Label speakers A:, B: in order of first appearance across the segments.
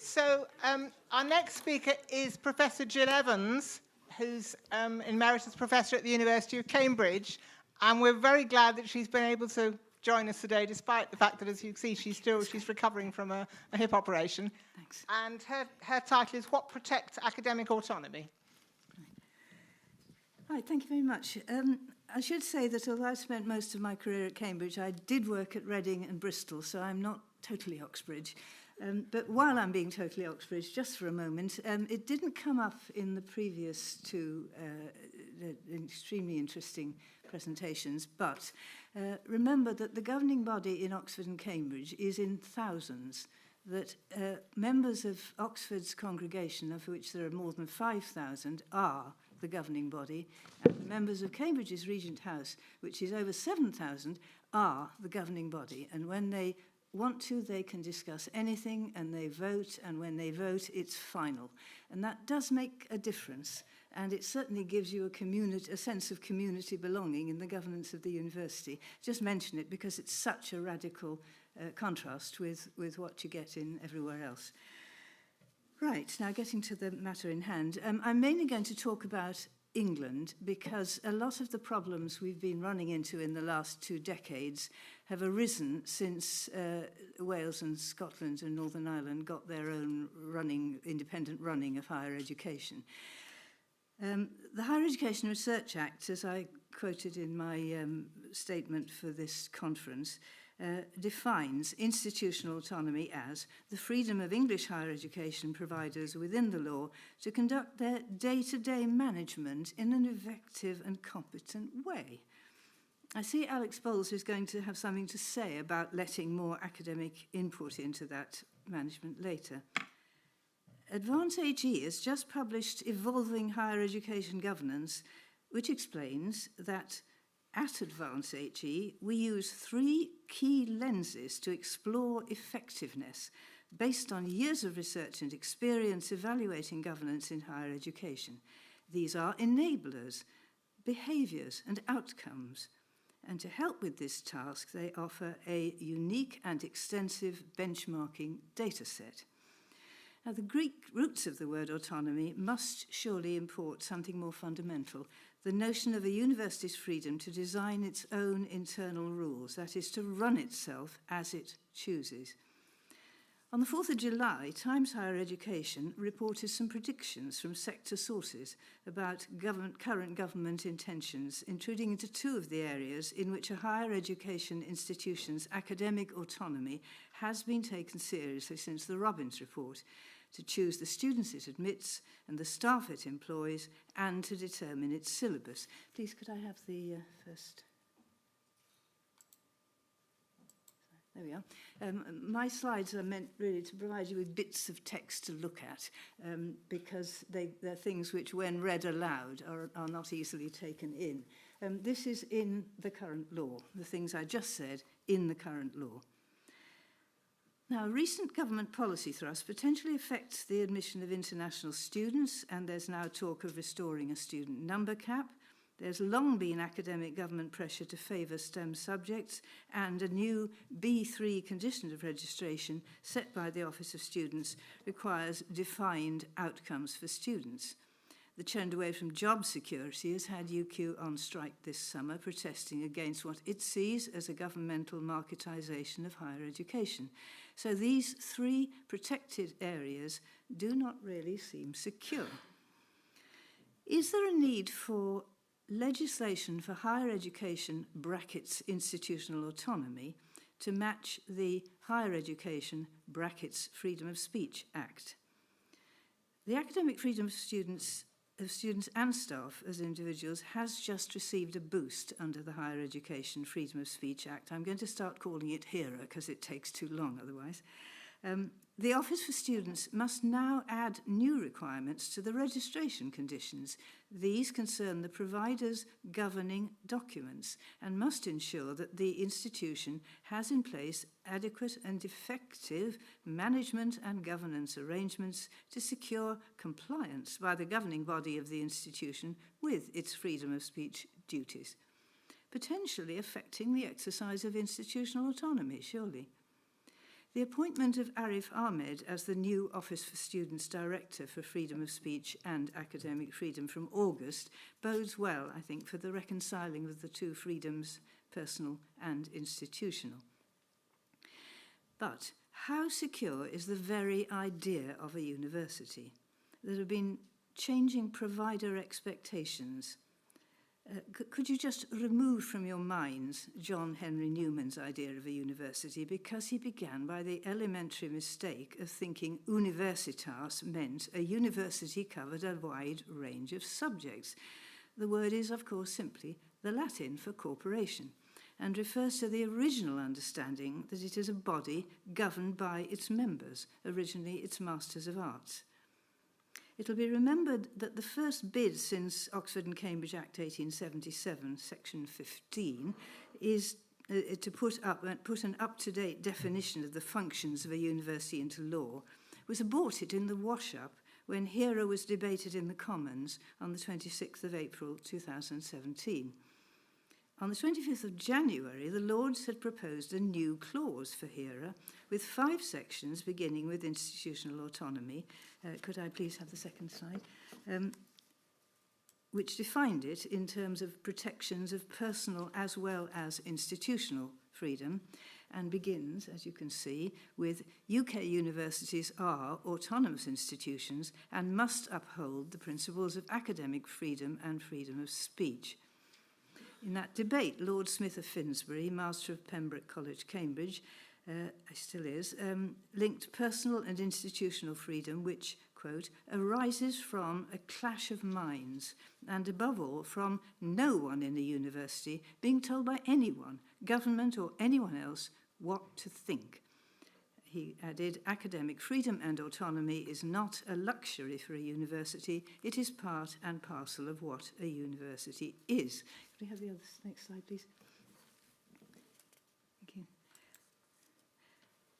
A: So our next speaker is Professor Gill-Evans, who's Emeritus Professor at the University of Cambridge. And we're very glad that she's been able to join us today, despite the fact that, as you can see, she's recovering from a hip operation.
B: Thanks.
A: And her title is What Protects Academic Autonomy?
B: Right, thank you very much. I should say that although I spent most of my career at Cambridge, I did work at Reading and Bristol, so I'm not totally Oxbridge. But while I'm being totally Oxbridge, just for a moment, it didn't come up in the previous two extremely interesting presentations, but remember that the governing body in Oxford and Cambridge is in thousands, that members of Oxford's congregation, of which there are more than 5,000, are the governing body, and members of Cambridge's Regent House, which is over 7,000, are the governing body. And when they want to, they can discuss anything, and they vote, and when they vote, it's final. And that does make a difference, and it certainly gives you a sense of community belonging in the governance of the university. Just mention it because it's such a radical contrast with what you get in everywhere else. Right, now getting to the matter in hand, I'm mainly going to talk about England because a lot of the problems we've been running into in the last 2 decades have arisen since Wales and Scotland and Northern Ireland got their own independent running of higher education. The Higher Education Research Act, as I quoted in my statement for this conference, defines institutional autonomy as the freedom of English higher education providers within the law to conduct their day-to-day management in an effective and competent way. I see Alex Bowles is going to have something to say about letting more academic input into that management later. Advance AG has just published Evolving Higher Education Governance, which explains that at Advance AG, we use 3 key lenses to explore effectiveness based on years of research and experience evaluating governance in higher education. These are enablers, behaviours and outcomes. And to help with this task, they offer a unique and extensive benchmarking data set. Now, the Greek roots of the word autonomy must surely import something more fundamental, the notion of a university's freedom to design its own internal rules, that is, to run itself as it chooses. On the 4th of July, Times Higher Education reported some predictions from sector sources about current government intentions, intruding into 2 of the areas in which a higher education institution's academic autonomy has been taken seriously since the Robbins Report, to choose the students it admits and the staff it employs, and to determine its syllabus. Please, could I have the first? There we are. My slides are meant really to provide you with bits of text to look at, because they're things which, when read aloud, are not easily taken in. This is in the current law, the things I just said in the current law. Now, recent government policy thrust potentially affects the admission of international students, and there's now talk of restoring a student number cap. There's long been academic government pressure to favour STEM subjects, and a new B3 condition of registration set by the Office of Students requires defined outcomes for students. The trend away from job security has had UQ on strike this summer, protesting against what it sees as a governmental marketisation of higher education. So these 3 protected areas do not really seem secure. Is there a need for legislation for higher education brackets institutional autonomy to match the Higher Education brackets Freedom of Speech Act? The academic freedom of students and staff as individuals has just received a boost under the Higher Education Freedom of Speech Act. I'm going to start calling it HERA because it takes too long otherwise. The Office for Students must now add new requirements to the registration conditions. These concern the provider's governing documents and must ensure that the institution has in place adequate and effective management and governance arrangements to secure compliance by the governing body of the institution with its freedom of speech duties, potentially affecting the exercise of institutional autonomy, surely. The appointment of Arif Ahmed as the new Office for Students Director for Freedom of Speech and Academic Freedom from August bodes well, I think, for the reconciling of the two freedoms, personal and institutional. But how secure is the very idea of a university? There have been changing provider expectations. Could you just remove from your minds John Henry Newman's idea of a university, because he began by the elementary mistake of thinking universitas meant a university covered a wide range of subjects. The word is, of course, simply the Latin for corporation, and refers to the original understanding that it is a body governed by its members, originally its Masters of Arts. It'll be remembered that the first bid since Oxford and Cambridge Act 1877, section 15, is to put an up-to-date definition of the functions of a university into law, was aborted in the wash-up when HERA was debated in the Commons on the 26th of April 2017. On the 25th of January, the Lords had proposed a new clause for HERA with 5 sections beginning with institutional autonomy. Could I please have the second slide? Which defined it in terms of protections of personal as well as institutional freedom, and begins, as you can see, with UK universities are autonomous institutions and must uphold the principles of academic freedom and freedom of speech. In that debate, Lord Smith of Finsbury, Master of Pembroke College, Cambridge, still is, linked personal and institutional freedom, which, quote, arises from a clash of minds, and above all, from no one in the university being told by anyone, government or anyone else, what to think. He added, academic freedom and autonomy is not a luxury for a university, it is part and parcel of what a university is. Could we have the next slide, please? Thank you.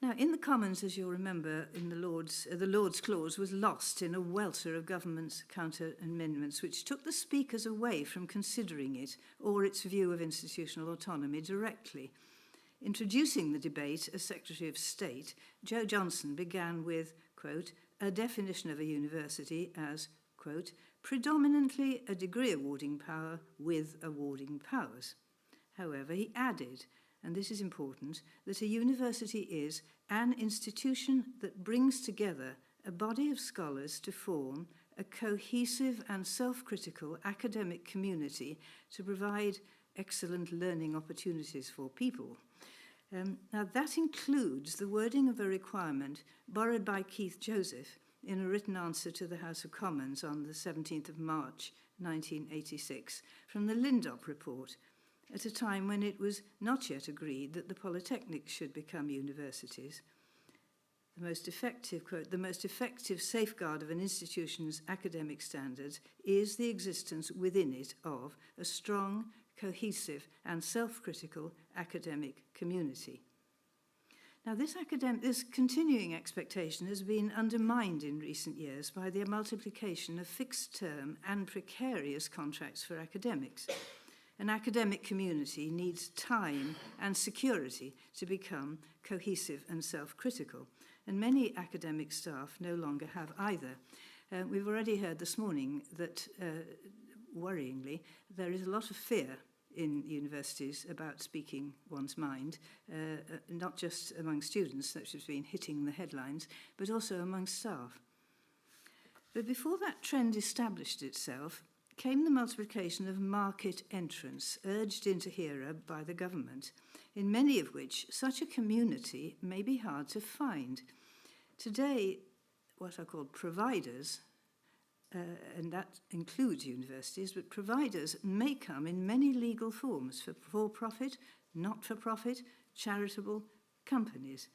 B: Now, in the Commons, as you'll remember, in the Lords Clause was lost in a welter of government's counter-amendments, which took the speakers away from considering it or its view of institutional autonomy directly. Introducing the debate as Secretary of State, Joe Johnson began with, quote, a definition of a university as, quote, predominantly a degree awarding power with awarding powers. However, he added, and this is important, that a university is an institution that brings together a body of scholars to form a cohesive and self-critical academic community to provide excellent learning opportunities for people. Now, that includes the wording of a requirement borrowed by Keith Joseph in a written answer to the House of Commons on the 17th of March 1986 from the Lindop report, at a time when it was not yet agreed that the polytechnics should become universities. The most effective, quote, the most effective safeguard of an institution's academic standards is the existence within it of a strong, cohesive and self-critical academic community. Now, this continuing expectation has been undermined in recent years by the multiplication of fixed-term and precarious contracts for academics. An academic community needs time and security to become cohesive and self-critical, and many academic staff no longer have either. We've already heard this morning that, worryingly, there is a lot of fear in universities about speaking one's mind, not just among students, which has been hitting the headlines, but also among staff. But before that trend established itself, came the multiplication of market entrants urged into HERA by the government, in many of which such a community may be hard to find. Today, what are called providers, and that includes universities, but providers may come in many legal forms for-profit, not-for-profit, charitable companies.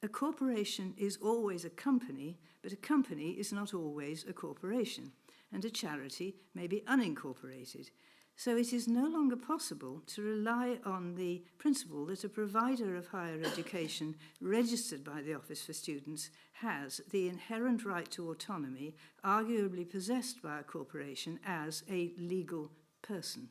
B: A corporation is always a company, but a company is not always a corporation, and a charity may be unincorporated. So it is no longer possible to rely on the principle that a provider of higher education registered by the Office for Students has the inherent right to autonomy, arguably possessed by a corporation, as a legal person.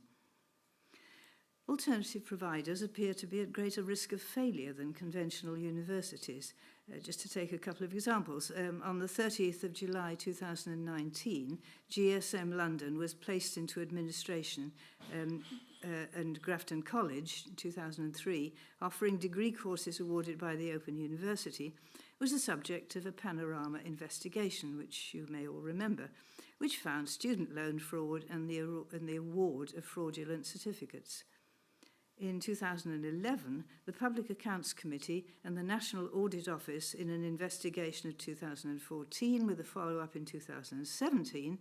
B: Alternative providers appear to be at greater risk of failure than conventional universities. Just to take a couple of examples, on the 30th of July 2019, GSM London was placed into administration and Grafton College in 2003, offering degree courses awarded by the Open University, was the subject of a panorama investigation, which you may all remember, which found student loan fraud and the award of fraudulent certificates. In 2011, the Public Accounts Committee and the National Audit Office, in an investigation of 2014 with a follow-up in 2017,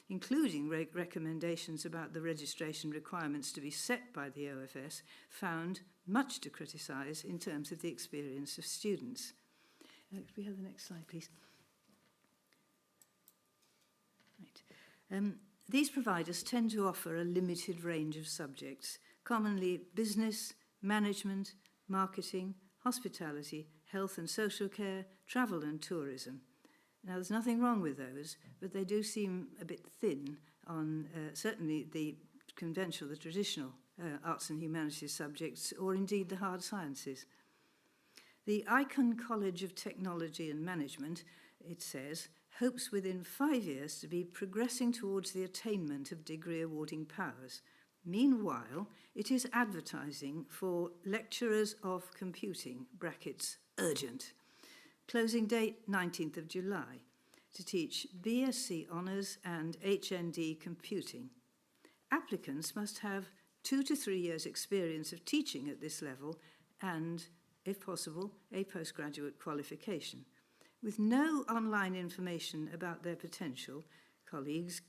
B: including recommendations about the registration requirements to be set by the OFS, found much to criticise in terms of the experience of students. Could we have the next slide, please? Right. These providers tend to offer a limited range of subjects, commonly business, management, marketing, hospitality, health and social care, travel and tourism. Now, there's nothing wrong with those, but they do seem a bit thin on certainly the conventional, the traditional arts and humanities subjects, or indeed the hard sciences. The Icon College of Technology and Management, it says, hopes within 5 years to be progressing towards the attainment of degree-awarding powers. Meanwhile, it is advertising for lecturers of computing, brackets, urgent. Closing date, 19th of July, to teach BSc Honours and HND Computing. Applicants must have 2 to 3 years' experience of teaching at this level and, if possible, a postgraduate qualification. With no online information about their potential colleagues,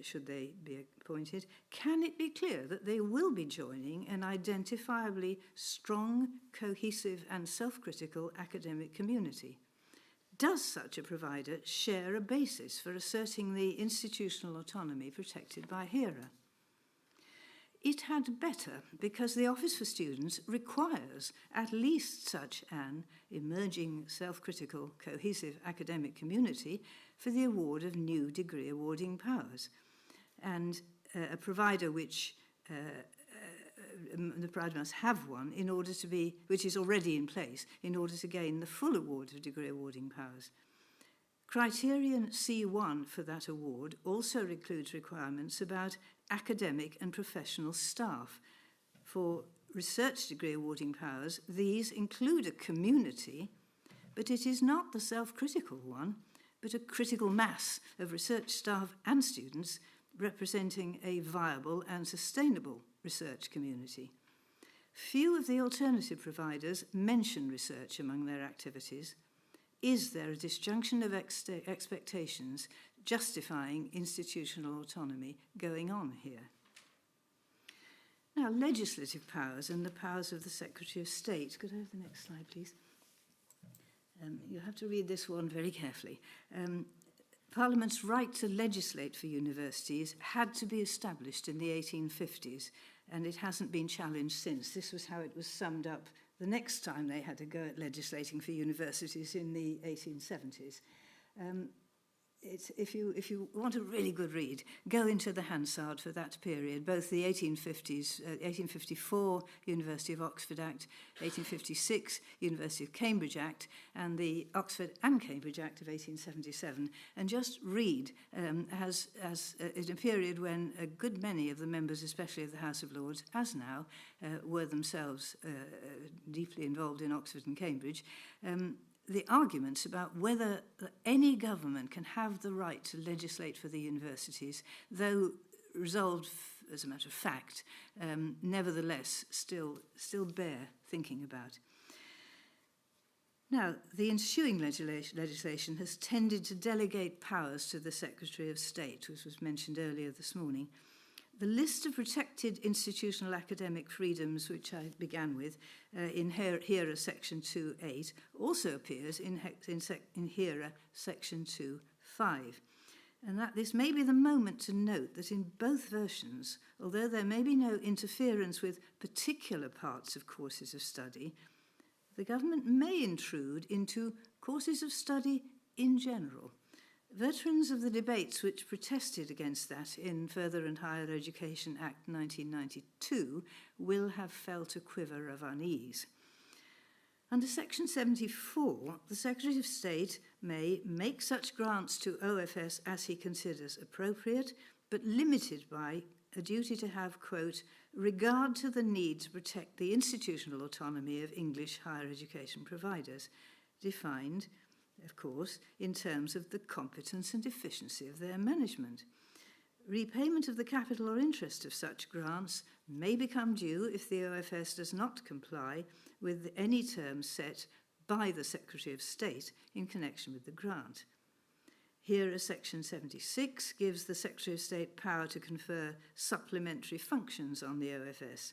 B: should they be appointed, can it be clear that they will be joining an identifiably strong, cohesive and self-critical academic community? Does such a provider share a basis for asserting the institutional autonomy protected by HERA? It had better, because the Office for Students requires at least such an emerging, self-critical, cohesive academic community for the award of new degree-awarding powers. And a provider which, the provider must have one in order to be, which is already in place, in order to gain the full award of degree-awarding powers. Criterion C1 for that award also includes requirements about academic and professional staff. For research degree awarding powers, these include a community, but it is not the self-critical one, but a critical mass of research staff and students representing a viable and sustainable research community. Few of the alternative providers mention research among their activities. Is there a disjunction of expectations justifying institutional autonomy going on here? Now, legislative powers and the powers of the Secretary of State. Could I have the next slide, please? You'll have to read this one very carefully. Parliament's right to legislate for universities had to be established in the 1850s, and it hasn't been challenged since. This was how it was summed up the next time they had to go at legislating for universities in the 1870s. If you want a really good read, go into the Hansard for that period, both the 1850s, 1854 University of Oxford Act, 1856 University of Cambridge Act, and the Oxford and Cambridge Act of 1877, and just read as in a period when a good many of the members, especially of the House of Lords, as now, were themselves deeply involved in Oxford and Cambridge, the arguments about whether any government can have the right to legislate for the universities, though resolved as a matter of fact, nevertheless still bear thinking about. Now, the ensuing legislation has tended to delegate powers to the Secretary of State, which was mentioned earlier this morning. The list of protected institutional academic freedoms, which I began with, in HERA Section 2.8, also appears in HERA Section 2.5. And that this may be the moment to note that in both versions, although there may be no interference with particular parts of courses of study, the government may intrude into courses of study in general. Veterans of the debates which protested against that in Further and Higher Education Act 1992 will have felt a quiver of unease. Under Section 74, the Secretary of State may make such grants to OFS as he considers appropriate, but limited by a duty to have, quote, regard to the need to protect the institutional autonomy of English higher education providers, defined, of course, in terms of the competence and efficiency of their management. Repayment of the capital or interest of such grants may become due if the OFS does not comply with any terms set by the Secretary of State in connection with the grant. Here, Section 76 gives the Secretary of State power to confer supplementary functions on the OFS.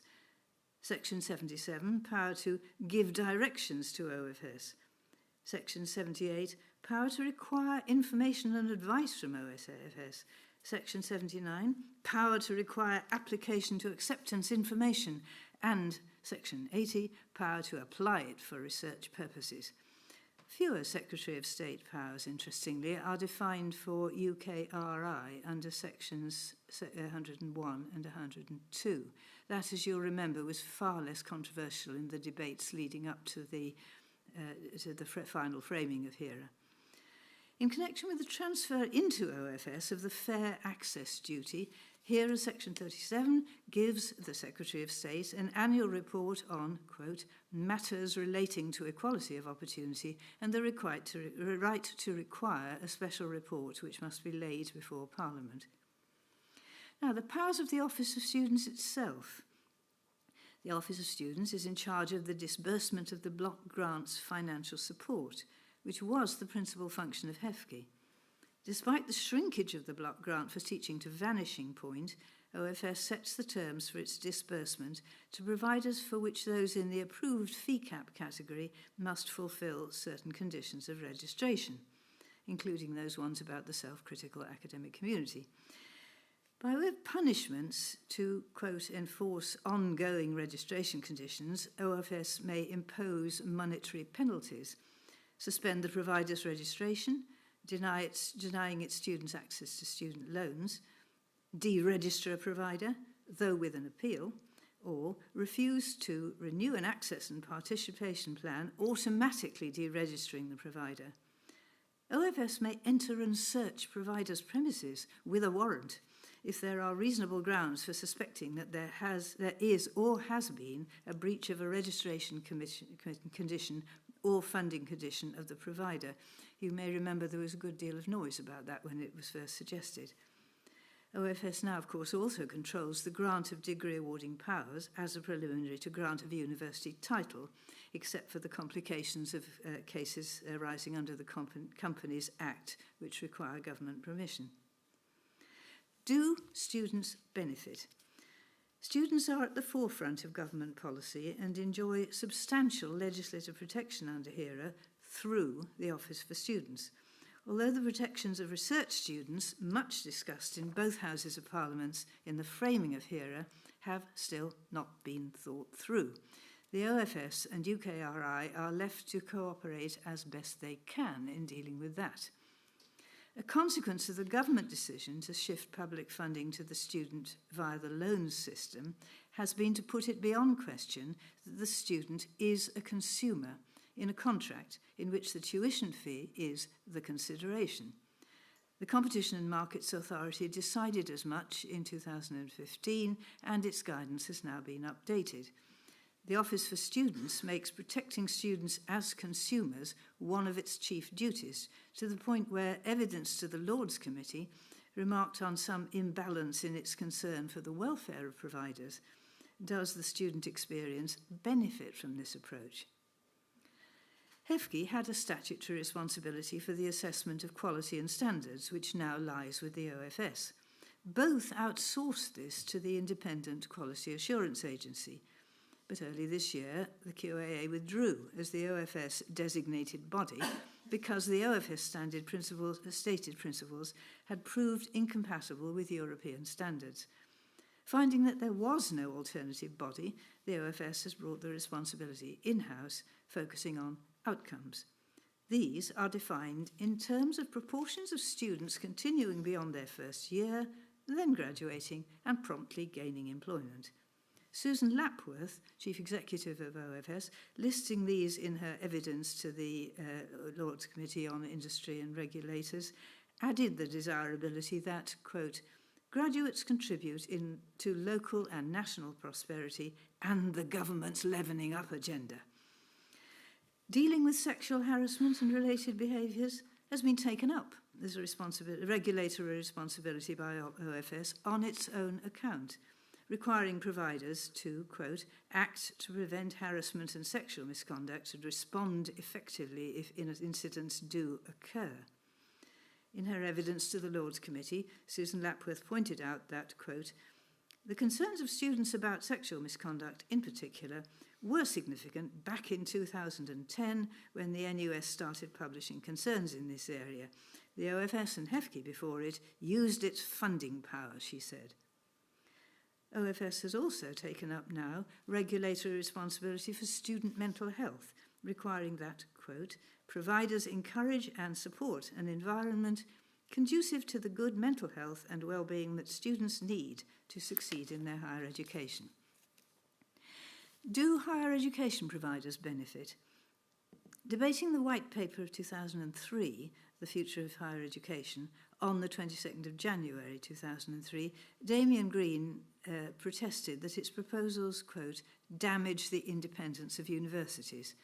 B: Section 77, power to give directions to OFS. Section 78, power to require information and advice from OFS. Section 79, power to require application to acceptance information. And Section 80, power to apply it for research purposes. Fewer Secretary of State powers, interestingly, are defined for UKRI under Sections 101 and 102. That, as you'll remember, was far less controversial in the debates leading up to the final framing of HERA. In connection with the transfer into OFS of the fair access duty, here Section 37 gives the Secretary of State an annual report on, quote, matters relating to equality of opportunity and the right to require a special report which must be laid before Parliament. Now, the powers of the Office of Students itself. The Office of Students is in charge of the disbursement of the block grants financial support, which was the principal function of HEFCE. Despite the shrinkage of the block grant for teaching to vanishing point, OFS sets the terms for its disbursement to providers for which those in the approved fee cap category must fulfil certain conditions of registration, including those ones about the self-critical academic community. By way of punishments to, quote, enforce ongoing registration conditions, OFS may impose monetary penalties, suspend the provider's registration, denying its students access to student loans, deregister a provider, though with an appeal, or refuse to renew an access and participation plan, automatically deregistering the provider. OFS may enter and search providers' premises with a warrant if there are reasonable grounds for suspecting that there is or has been a breach of a registration condition or funding condition of the provider. You may remember there was a good deal of noise about that when it was first suggested. OFS now, of course, also controls the grant of degree awarding powers as a preliminary to grant of university title, except for the complications of cases arising under the Companies Act, which require government permission. Do students benefit? Students are at the forefront of government policy and enjoy substantial legislative protection under HERA through the Office for Students. Although the protections of research students, much discussed in both Houses of Parliament in the framing of HERA, have still not been thought through. The OFS and UKRI are left to cooperate as best they can in dealing with that. A consequence of the government decision to shift public funding to the student via the loans system has been to put it beyond question that the student is a consumer in a contract in which the tuition fee is the consideration. The Competition and Markets Authority decided as much in 2015, and its guidance has now been updated. The Office for Students makes protecting students as consumers one of its chief duties, to the point where evidence to the Lords Committee remarked on some imbalance in its concern for the welfare of providers. Does the student experience benefit from this approach? HEFCE had a statutory responsibility for the assessment of quality and standards, which now lies with the OFS. Both outsourced this to the Independent Quality Assurance Agency. But early this year, the QAA withdrew as the OFS designated body because the OFS stated principles had proved incompatible with European standards. Finding that there was no alternative body, the OFS has brought the responsibility in-house, focusing on outcomes. These are defined in terms of proportions of students continuing beyond their first year, then graduating and promptly gaining employment. Susan Lapworth, Chief Executive of OFS, listing these in her evidence to the Lords Committee on Industry and Regulators, added the desirability that, quote, graduates contribute to local and national prosperity and the government's leavening up agenda. Dealing with sexual harassment and related behaviours has been taken up as a regulatory responsibility by OFS on its own account, requiring providers to, quote, act to prevent harassment and sexual misconduct and respond effectively if incidents do occur. In her evidence to the Lords Committee, Susan Lapworth pointed out that, quote, the concerns of students about sexual misconduct in particular were significant back in 2010 when the NUS started publishing concerns in this area. The OFS and HEFCE before it used its funding power, she said. OFS has also taken up now regulatory responsibility for student mental health, requiring that, quote, providers encourage and support an environment conducive to the good mental health and well-being that students need to succeed in their higher education. Do higher education providers benefit? Debating the White Paper of 2003, The Future of Higher Education, on the 22nd of January 2003, Damien Green protested that its proposals, quote, damage the independence of universities.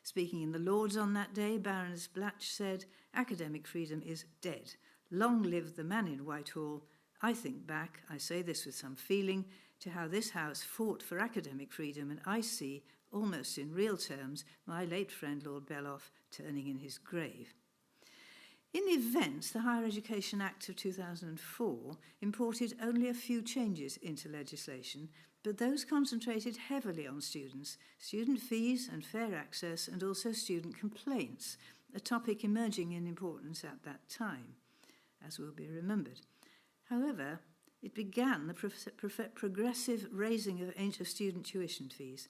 B: Speaking in the Lords on that day, Baroness Blatch said, academic freedom is dead. Long live the man in Whitehall. I think back, I say this with some feeling, to how this House fought for academic freedom, and I see, almost in real terms, my late friend Lord Belloff turning in his grave. In the event, the Higher Education Act of 2004 imported only a few changes into legislation, but those concentrated heavily on students, student fees and fair access, and also student complaints, a topic emerging in importance at that time, as will be remembered. However, it began the progressive raising of student tuition fees.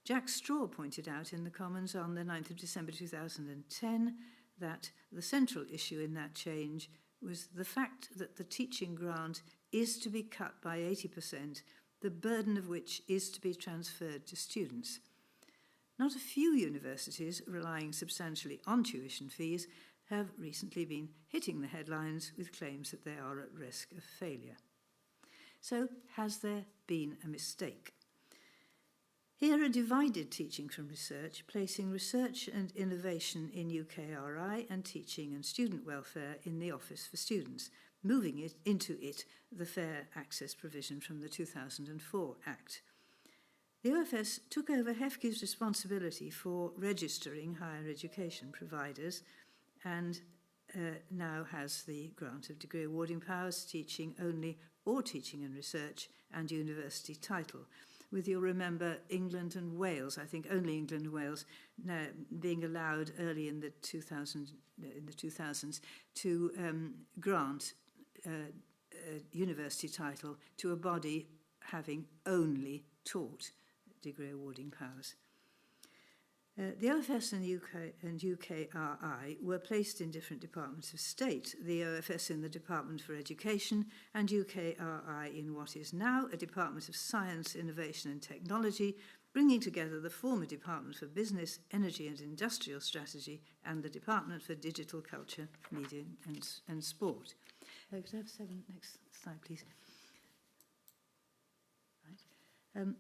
B: Jack Straw pointed out in the Commons on the 9th of December 2010 that the central issue in that change was the fact that the teaching grant is to be cut by 80%, the burden of which is to be transferred to students. Not a few universities relying substantially on tuition fees have recently been hitting the headlines with claims that they are at risk of failure. So, has there been a mistake? Here are divided teaching from research, placing research and innovation in UKRI and teaching and student welfare in the Office for Students, moving it into the fair access provision from the 2004 Act. The OFS took over HEFCE's responsibility for registering higher education providers and now has the grant of degree awarding powers, teaching only or teaching and research and university title. With, you'll remember, England and Wales, I think only England and Wales, now being allowed early in the 2000s to grant a university title to a body having only taught degree awarding powers. The OFS and UKRI were placed in different departments of state, the OFS in the Department for Education and UKRI in what is now a Department of Science, Innovation and Technology, bringing together the former Department for Business, Energy and Industrial Strategy and the Department for Digital Culture, Media and Sport. Could I have next slide, please? Right.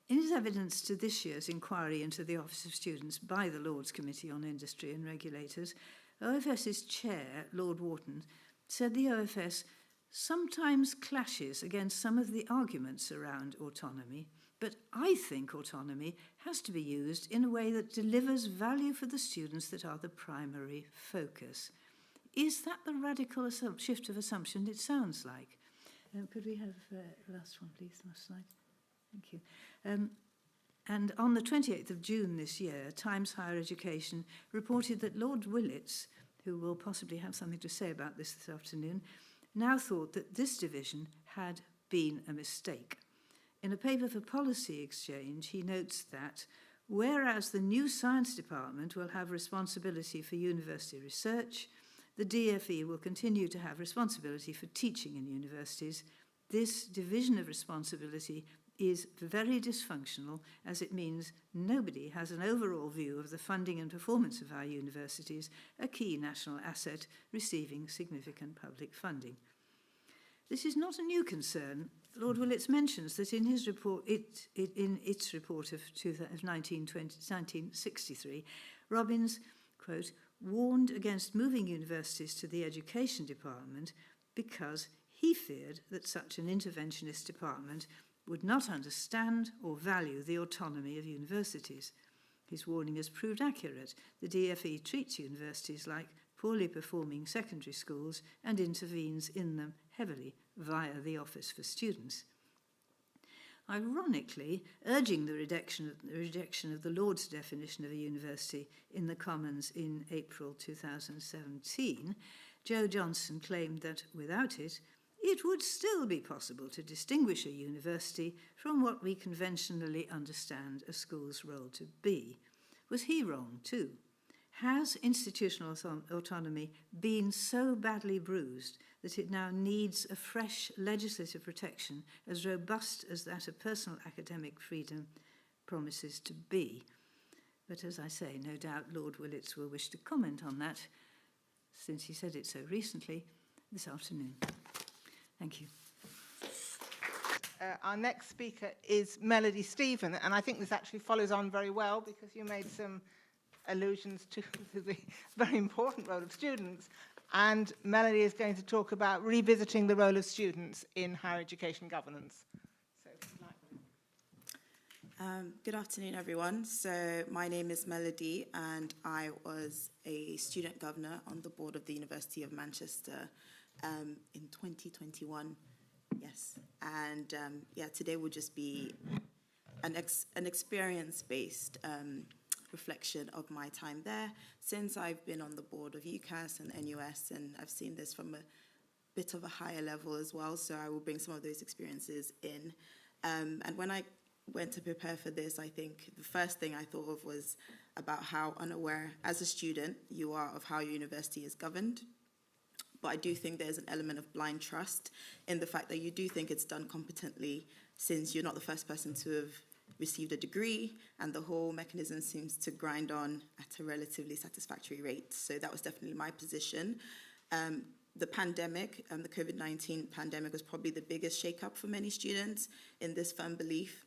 B: In its evidence to this year's inquiry into the Office of Students by the Lords Committee on Industry and Regulators, OFS's chair, Lord Wharton, said the OFS sometimes clashes against some of the arguments around autonomy, but I think autonomy has to be used in a way that delivers value for the students that are the primary focus. Is that the radical shift of assumption it sounds like? Could we have the last one, please, the last slide? Thank you. And on the 28th of June this year, Times Higher Education reported that Lord Willits, who will possibly have something to say about this afternoon, now thought that this division had been a mistake. In a paper for Policy Exchange, he notes that Whereas the new science department will have responsibility for university research, the DFE will continue to have responsibility for teaching in universities. This division of responsibility is very dysfunctional, as it means nobody has an overall view of the funding and performance of our universities, a key national asset receiving significant public funding. This is not a new concern. Lord Willits mentions that in his report, in its report of 1963, Robbins, quote, warned against moving universities to the education department because he feared that such an interventionist department would not understand or value the autonomy of universities. His warning has proved accurate. The DFE treats universities like poorly performing secondary schools and intervenes in them heavily via the Office for Students. Ironically, urging the rejection of the Lord's definition of a university in the Commons in April 2017, Joe Johnson claimed that without it, it would still be possible to distinguish a university from what we conventionally understand a school's role to be. Was he wrong too? Has institutional autonomy been so badly bruised that it now needs a fresh legislative protection as robust as that of personal academic freedom promises to be? But as I say, no doubt Lord Willits will wish to comment on that, since he said it so recently, this afternoon. Thank you.
A: Our next speaker is Melody Stephen, and I think this actually follows on very well because you made some allusions to the very important role of students. And Melody is going to talk about revisiting the role of students in higher education governance. So,
C: good afternoon, everyone. So my name is Melody, and I was a student governor on the board of the University of Manchester in 2021. Yes, and today will just be an experience-based reflection of my time there, since I've been on the board of UCAS and NUS, and I've seen this from a bit of a higher level as well, so I will bring some of those experiences in. And when I went to prepare for this, I think the first thing I thought of was about how unaware, as a student, you are of how your university is governed. But I do think there's an element of blind trust in the fact that you do think it's done competently, since you're not the first person to have received a degree, and the whole mechanism seems to grind on at a relatively satisfactory rate. So that was definitely my position. The pandemic, the COVID-19 pandemic, was probably the biggest shake-up for many students in this firm belief.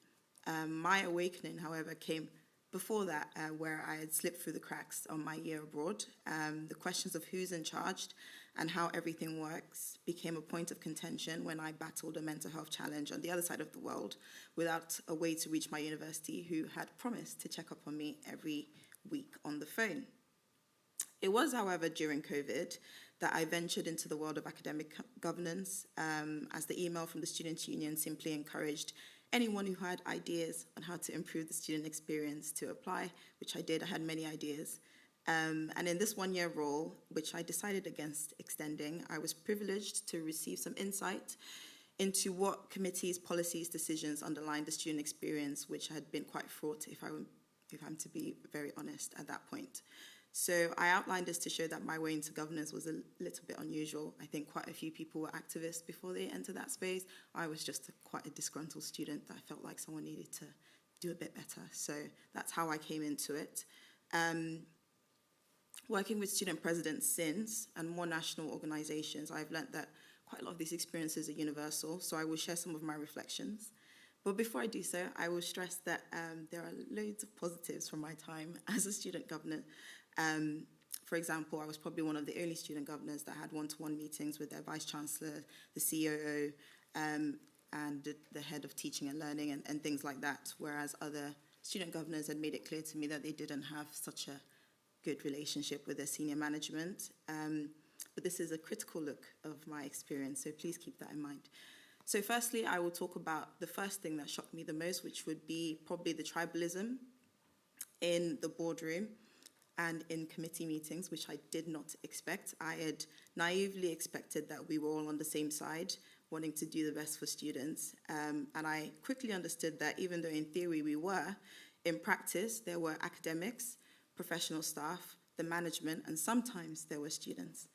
C: My awakening, however, came before that, where I had slipped through the cracks on my year abroad. The questions of who's in charge and how everything works became a point of contention when I battled a mental health challenge on the other side of the world without a way to reach my university, who had promised to check up on me every week on the phone. It was, however, during COVID that I ventured into the world of academic governance, as the email from the Students' Union simply encouraged anyone who had ideas on how to improve the student experience to apply, which I did. I had many ideas. And in this one-year role, which I decided against extending, I was privileged to receive some insight into what committees, policies, decisions underlined the student experience, which had been quite fraught, if I'm to be very honest, at that point. So I outlined this to show that my way into governance was a little bit unusual. I think quite a few people were activists before they entered that space. I was just quite a disgruntled student that I felt like someone needed to do a bit better. So that's how I came into it. Working with student presidents since, and more national organizations, I've learned that quite a lot of these experiences are universal, so I will share some of my reflections. But before I do so, I will stress that there are loads of positives from my time as a student governor. For example, I was probably one of the only student governors that had one-to-one meetings with their vice chancellor, the COO, and the head of teaching and learning, and things like that, whereas other student governors had made it clear to me that they didn't have such a good relationship with their senior management. But this is a critical look of my experience, so please keep that in mind. So firstly, I will talk about the first thing that shocked me the most, which would be probably the tribalism in the boardroom and in committee meetings, which I did not expect. I had naively expected that we were all on the same side, wanting to do the best for students. And I quickly understood that even though in theory we were, In practice, there were academics, professional staff, the management, and sometimes there were students.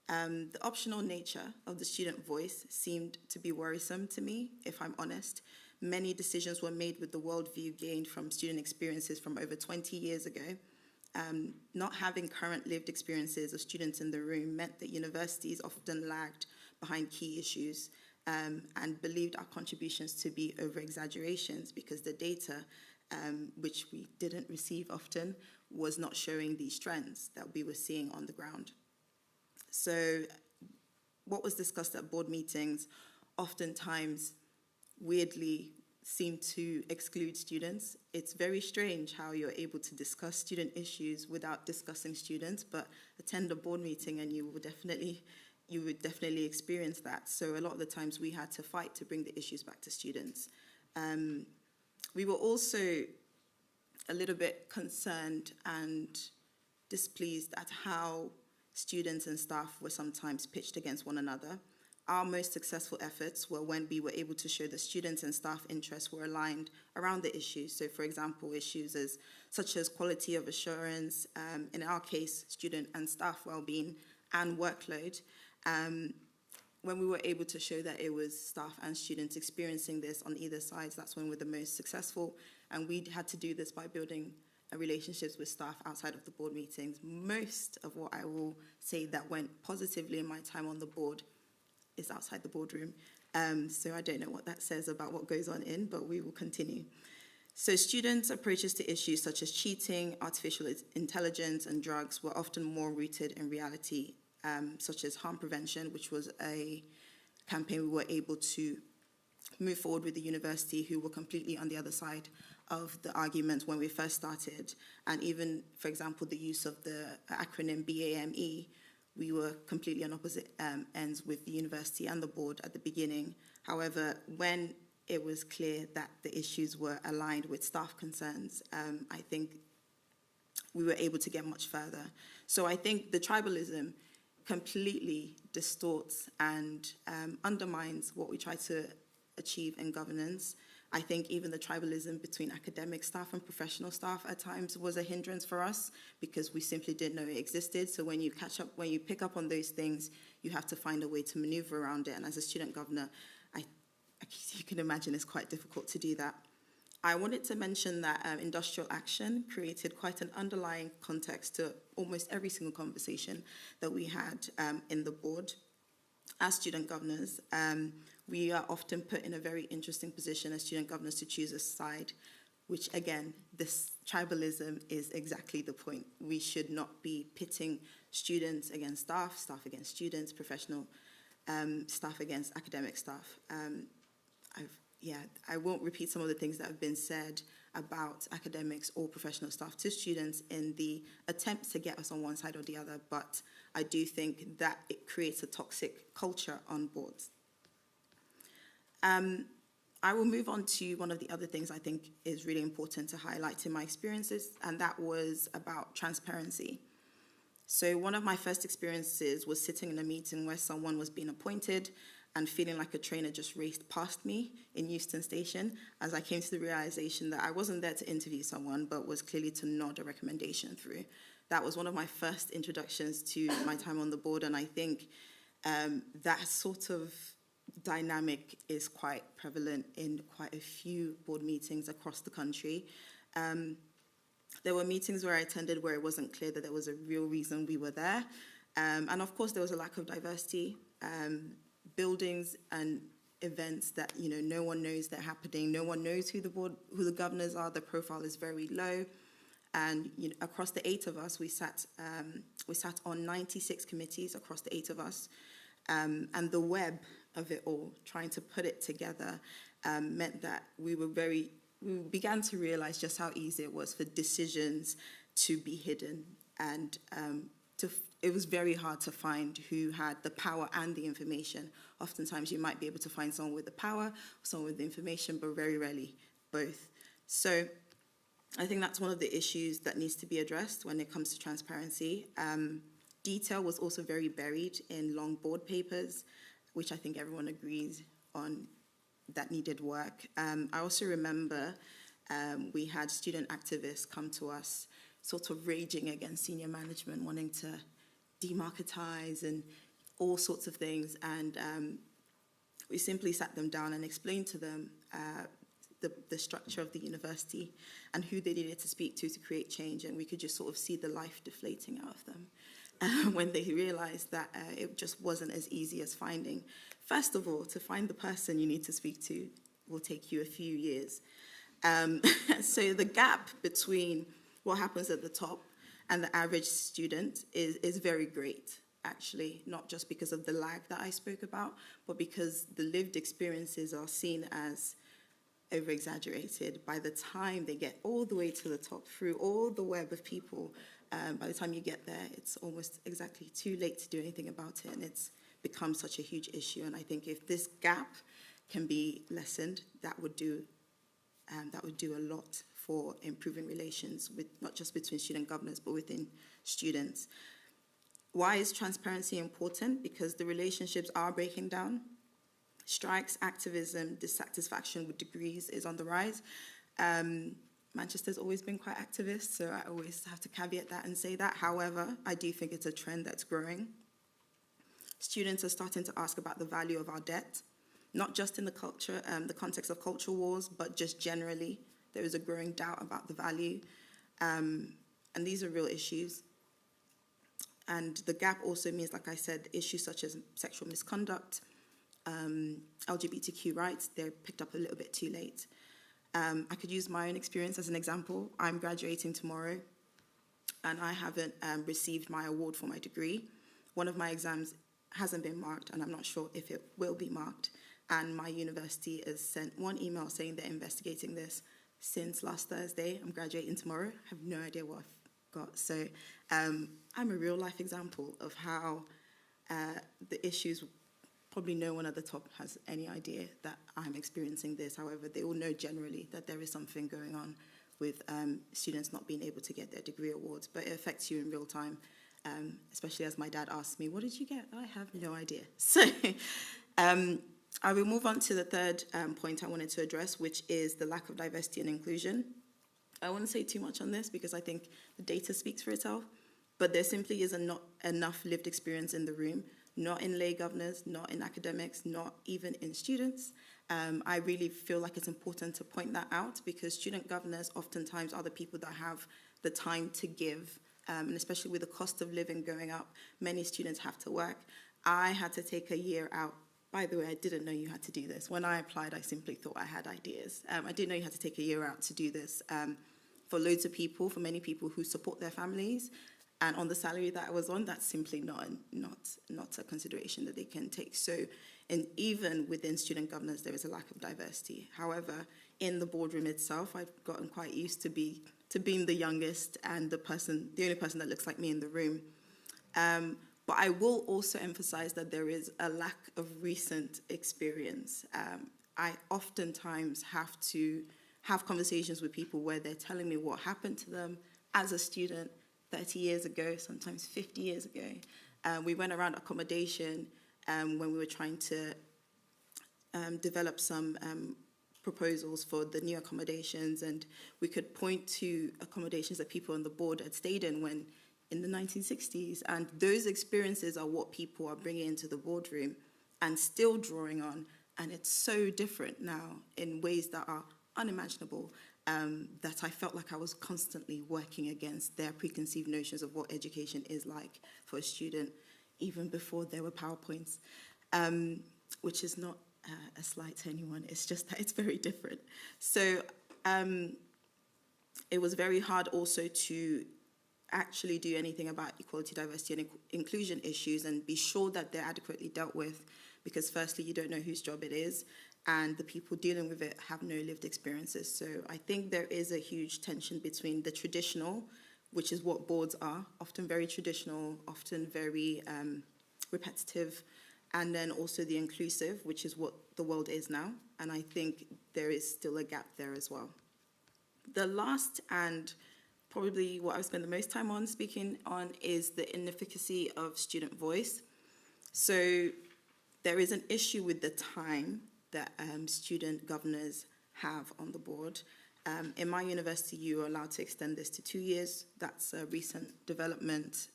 C: The optional nature of the student voice seemed to be worrisome to me, if I'm honest. Many decisions were made with the worldview gained from student experiences from over 20 years ago. Not having current lived experiences of students in the room meant that universities often lagged behind key issues and believed our contributions to be over-exaggerations because the data, which we didn't receive often, was not showing these trends that we were seeing on the ground. So what was discussed at board meetings oftentimes weirdly seemed to exclude students. It's very strange how you're able to discuss student issues without discussing students, but attend a board meeting and you would definitely experience that. So a lot of the times we had to fight to bring the issues back to students. We were also a little bit concerned and displeased at how students and staff were sometimes pitched against one another. Our most successful efforts were when we were able to show that students and staff interests were aligned around the issues. So, for example, issues such as quality of assurance, in our case, student and staff well-being, and workload. When we were able to show that it was staff and students experiencing this on either side, that's when we're the most successful. And we had to do this by building relationships with staff outside of the board meetings. Most of what I will say that went positively in my time on the board is outside the boardroom. So I don't know what that says about what goes on in, but we will continue. So students' approaches to issues such as cheating, artificial intelligence, and drugs were often more rooted in reality, such as harm prevention, which was a campaign we were able to move forward with the university, who were completely on the other side of the argument when we first started. And even, for example, the use of the acronym BAME, we were completely on opposite ends with the university and the board at the beginning. However, when it was clear that the issues were aligned with staff concerns, I think we were able to get much further. So I think the tribalism completely distorts and undermines what we try to achieve in governance. I think even the tribalism between academic staff and professional staff at times was a hindrance for us because we simply didn't know it existed. So when you pick up on those things, you have to find a way to maneuver around it. And as a student governor, you can imagine it's quite difficult to do that. I wanted to mention that industrial action created quite an underlying context to almost every single conversation that we had in the board. As student governors, we are often put in a very interesting position as student governors to choose a side, which again, this tribalism is exactly the point. We should not be pitting students against staff, staff against students, professional staff against academic staff. I won't repeat some of the things that have been said about academics or professional staff to students in the attempt to get us on one side or the other, but I do think that it creates a toxic culture on boards. I will move on to one of the other things I think is really important to highlight in my experiences, and that was about transparency. So one of my first experiences was sitting in a meeting where someone was being appointed and feeling like a train had just raced past me in Euston Station as I came to the realization that I wasn't there to interview someone, but was clearly to nod a recommendation through. That was one of my first introductions to my time on the board, and I think that sort of dynamic is quite prevalent in quite a few board meetings across the country. There were meetings where I attended where it wasn't clear that there was a real reason we were there. And of course, there was a lack of diversity. Buildings and events that no one knows they're happening. No one knows who the governors are. The profile is very low. And across the 8 of us, we sat on 96 committees across the 8 of us. And the web of it all, trying to put it together, meant that we began to realize just how easy it was for decisions to be hidden, and it was very hard to find who had the power and the information. Oftentimes you might be able to find someone with the power, someone with the information, but very rarely both. So I think that's one of the issues that needs to be addressed when it comes to transparency. Detail was also very buried in long board papers, which I think everyone agrees on that needed work. I also remember We had student activists come to us sort of raging against senior management, wanting to demarketize and all sorts of things. And we simply sat them down and explained to them the structure of the university and who they needed to speak to create change. And we could just sort of see the life deflating out of them when they realized that it just wasn't as easy as finding. First of all, to find the person you need to speak to will take you a few years. So the gap between what happens at the top and the average student is very great, actually, not just because of the lag that I spoke about, but because the lived experiences are seen as over-exaggerated. By the time they get all the way to the top, through all the web of people, by the time you get there, it's almost exactly too late to do anything about it, and it's become such a huge issue. And I think if this gap can be lessened, that would do a lot for improving relations, with not just between student governors, but within students. Why is transparency important? Because the relationships are breaking down. Strikes, activism, dissatisfaction with degrees is on the rise. Manchester's always been quite activist, so I always have to caveat that and say that. However, I do think it's a trend that's growing. Students are starting to ask about the value of our debt, not just in the context of culture wars, but just generally. There is a growing doubt about the value, and these are real issues. And the gap also means, like I said, issues such as sexual misconduct, LGBTQ rights, they're picked up a little bit too late. I could use my own experience as an example. I'm graduating tomorrow, and I haven't received my award for my degree. One of my exams hasn't been marked, and I'm not sure if it will be marked. And my university has sent one email saying they're investigating this since last Thursday. I'm graduating tomorrow. I have no idea what I've got. So I'm a real-life example of how the issues, probably no one at the top has any idea that I'm experiencing this. However, they all know generally that there is something going on with students not being able to get their degree awards, but it affects you in real time, especially as my dad asks me, what did you get? I have no idea. So I will move on to the third point I wanted to address, which is the lack of diversity and inclusion. I won't say too much on this because I think the data speaks for itself, but there simply isn't not enough lived experience in the room, not in lay governors, not in academics, not even in students. I really feel like it's important to point that out because student governors oftentimes are the people that have the time to give, and especially with the cost of living going up, many students have to work. I had to take a year out. By the way, I didn't know you had to do this. When I applied, I simply thought I had ideas. I didn't know you had to take a year out to do this. For loads of people, for many people who support their families, and on the salary that I was on, that's simply not a consideration that they can take. So, and even within student governors, there is a lack of diversity. However, in the boardroom itself, I've gotten quite used to being the youngest and the only person that looks like me in the room. But I will also emphasize that there is a lack of recent experience. I oftentimes have to have conversations with people where they're telling me what happened to them as a student 30 years ago, sometimes 50 years ago. We went around accommodation when we were trying to develop some proposals for the new accommodations, and we could point to accommodations that people on the board had stayed in when in the 1960s, and those experiences are what people are bringing into the boardroom and still drawing on, and it's so different now in ways that are unimaginable, that I felt like I was constantly working against their preconceived notions of what education is like for a student, even before there were PowerPoints, which is not a slight to anyone, it's just that it's very different. So it was very hard also to actually do anything about equality, diversity, and inclusion issues and be sure that they're adequately dealt with, because firstly, you don't know whose job it is, and the people dealing with it have no lived experiences. So I think there is a huge tension between the traditional, which is what boards are, often very traditional, often very repetitive, and then also the inclusive, which is what the world is now. And I think there is still a gap there as well. The last and probably what I spend the most time on speaking on is the inefficacy of student voice. So there is an issue with the time that student governors have on the board. In my university, you are allowed to extend this to 2 years. That's a recent development,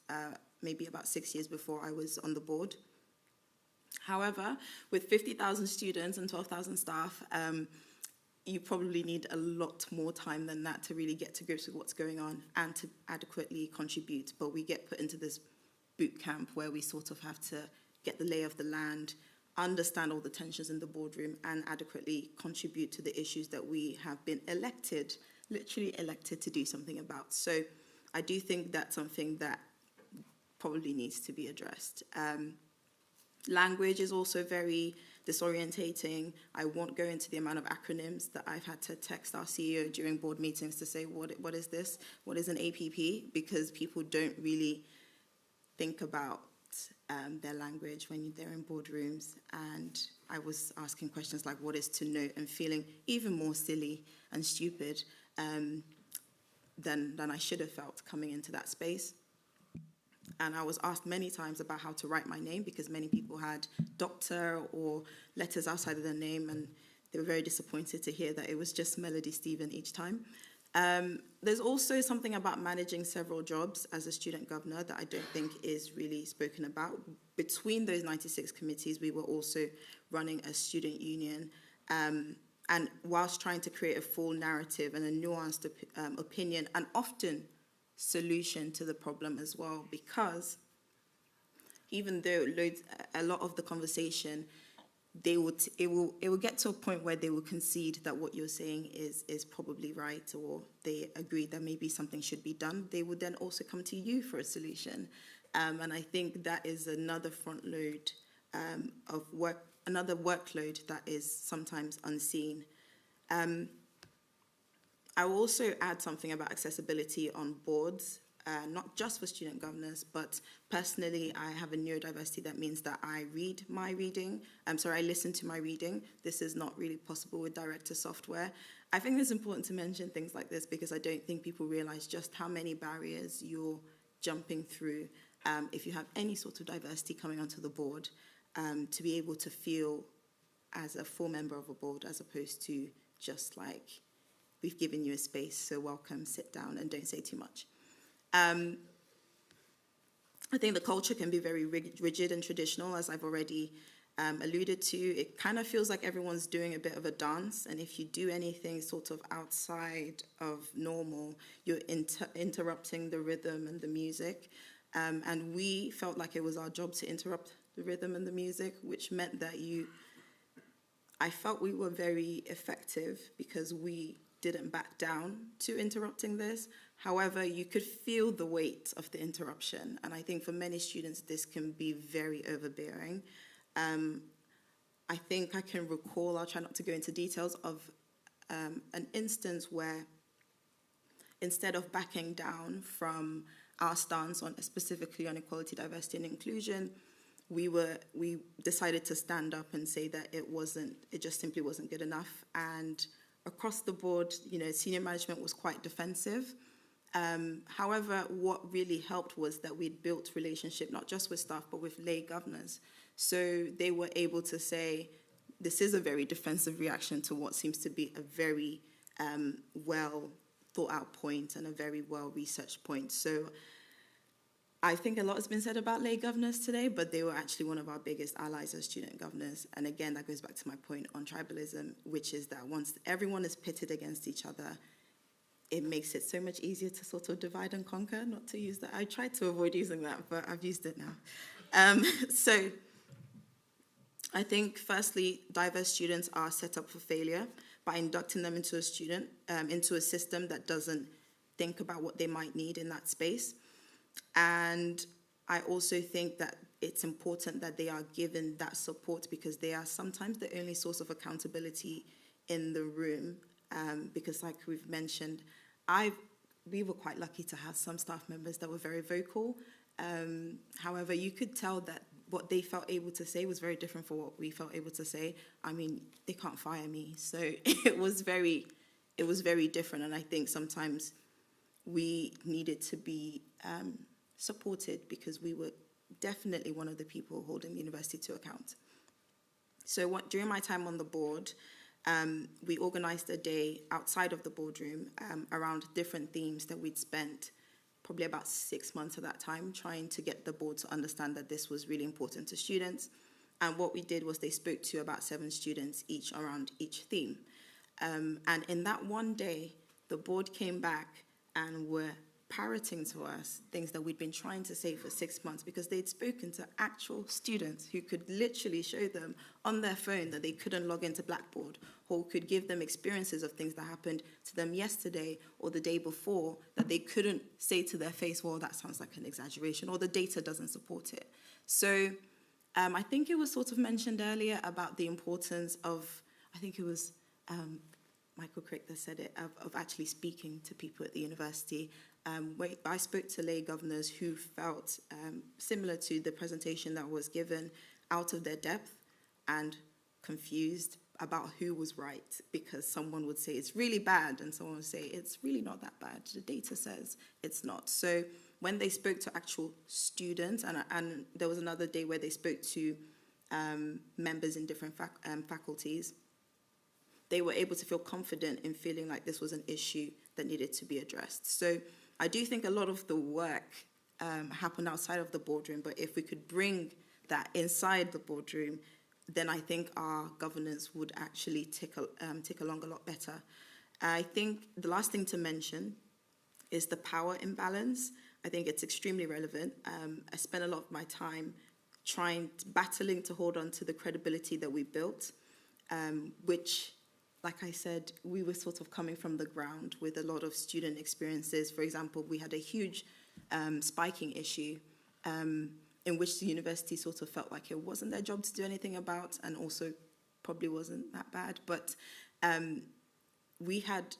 C: maybe about 6 years before I was on the board. However, with 50,000 students and 12,000 staff, you probably need a lot more time than that to really get to grips with what's going on and to adequately contribute. But we get put into this boot camp where we sort of have to get the lay of the land, understand all the tensions in the boardroom, and adequately contribute to the issues that we have been elected, literally elected to do something about. So I do think that's something that probably needs to be addressed. Language is also very disorientating. I won't go into the amount of acronyms that I've had to text our CEO during board meetings to say, what is this? What is an APP? Because people don't really think about their language when they're in boardrooms. And I was asking questions like, what is to note? And feeling even more silly and stupid than I should have felt coming into that space. And I was asked many times about how to write my name because many people had doctor or letters outside of their name, and they were very disappointed to hear that it was just Melody Stephen each time. There's also something about managing several jobs as a student governor that I don't think is really spoken about. Between those 96 committees, we were also running a student union, and whilst trying to create a full narrative and a nuanced opinion, and often solution to the problem as well, because even though a lot of the conversation, it will get to a point where they will concede that what you're saying is probably right, or they agree that maybe something should be done. They would then also come to you for a solution, and I think that is another front load of work, another workload that is sometimes unseen. I will also add something about accessibility on boards, not just for student governors, but personally, I have a neurodiversity that means that I read my reading. I listen to my reading. This is not really possible with director software. I think it's important to mention things like this because I don't think people realize just how many barriers you're jumping through if you have any sort of diversity coming onto the board, to be able to feel as a full member of a board as opposed to just like, we've given you a space, so welcome, sit down, and don't say too much. I think the culture can be very rigid and traditional, as I've already alluded to. It kind of feels like everyone's doing a bit of a dance, and if you do anything sort of outside of normal, you're interrupting the rhythm and the music. And we felt like it was our job to interrupt the rhythm and the music, which meant that I felt we were very effective because we didn't back down to interrupting this. However, you could feel the weight of the interruption. And I think for many students, this can be very overbearing. I think I can recall, I'll try not to go into details, of an instance where instead of backing down from our stance on specifically on equality, diversity, and inclusion, we decided to stand up and say that it just simply wasn't good enough. And across the board, senior management was quite defensive. However, what really helped was that we'd built relationship, not just with staff, but with lay governors. So they were able to say, this is a very defensive reaction to what seems to be a very well thought out point and a very well researched point. So I think a lot has been said about lay governors today, but they were actually one of our biggest allies as student governors. And again, that goes back to my point on tribalism, which is that once everyone is pitted against each other, it makes it so much easier to sort of divide and conquer, not to use that. I tried to avoid using that, but I've used it now. So I think, firstly, diverse students are set up for failure by inducting them into a system that doesn't think about what they might need in that space. And I also think that it's important that they are given that support because they are sometimes the only source of accountability in the room. Because like we've mentioned, we were quite lucky to have some staff members that were very vocal. However, you could tell that what they felt able to say was very different from what we felt able to say. I mean, they can't fire me. So it was very different. And I think sometimes we needed to be supported because we were definitely one of the people holding the university to account. So during my time on the board, we organised a day outside of the boardroom around different themes that we'd spent probably about 6 months at that time trying to get the board to understand that this was really important to students. And what we did was they spoke to about 7 students each around each theme. And in that one day, the board came back and were parroting to us things that we'd been trying to say for 6 months, because they'd spoken to actual students who could literally show them on their phone that they couldn't log into Blackboard, or could give them experiences of things that happened to them yesterday or the day before that they couldn't say to their face, well, that sounds like an exaggeration, or the data doesn't support it. So I think it was sort of mentioned earlier about the importance of, I think it was Michael Crick that said it, of actually speaking to people at the university. I spoke to lay governors who felt similar to the presentation that was given, out of their depth and confused about who was right, because someone would say it's really bad and someone would say it's really not that bad. The data says it's not. So when they spoke to actual students, and there was another day where they spoke to members in different faculties, they were able to feel confident in feeling like this was an issue that needed to be addressed. So I do think a lot of the work happened outside of the boardroom, but if we could bring that inside the boardroom, then I think our governance would actually tick along a lot better. I think the last thing to mention is the power imbalance. I think it's extremely relevant. I spent a lot of my time battling to hold on to the credibility that we built, which, like I said, we were sort of coming from the ground with a lot of student experiences. For example, we had a huge spiking issue in which the university sort of felt like it wasn't their job to do anything about, and also probably wasn't that bad. But we had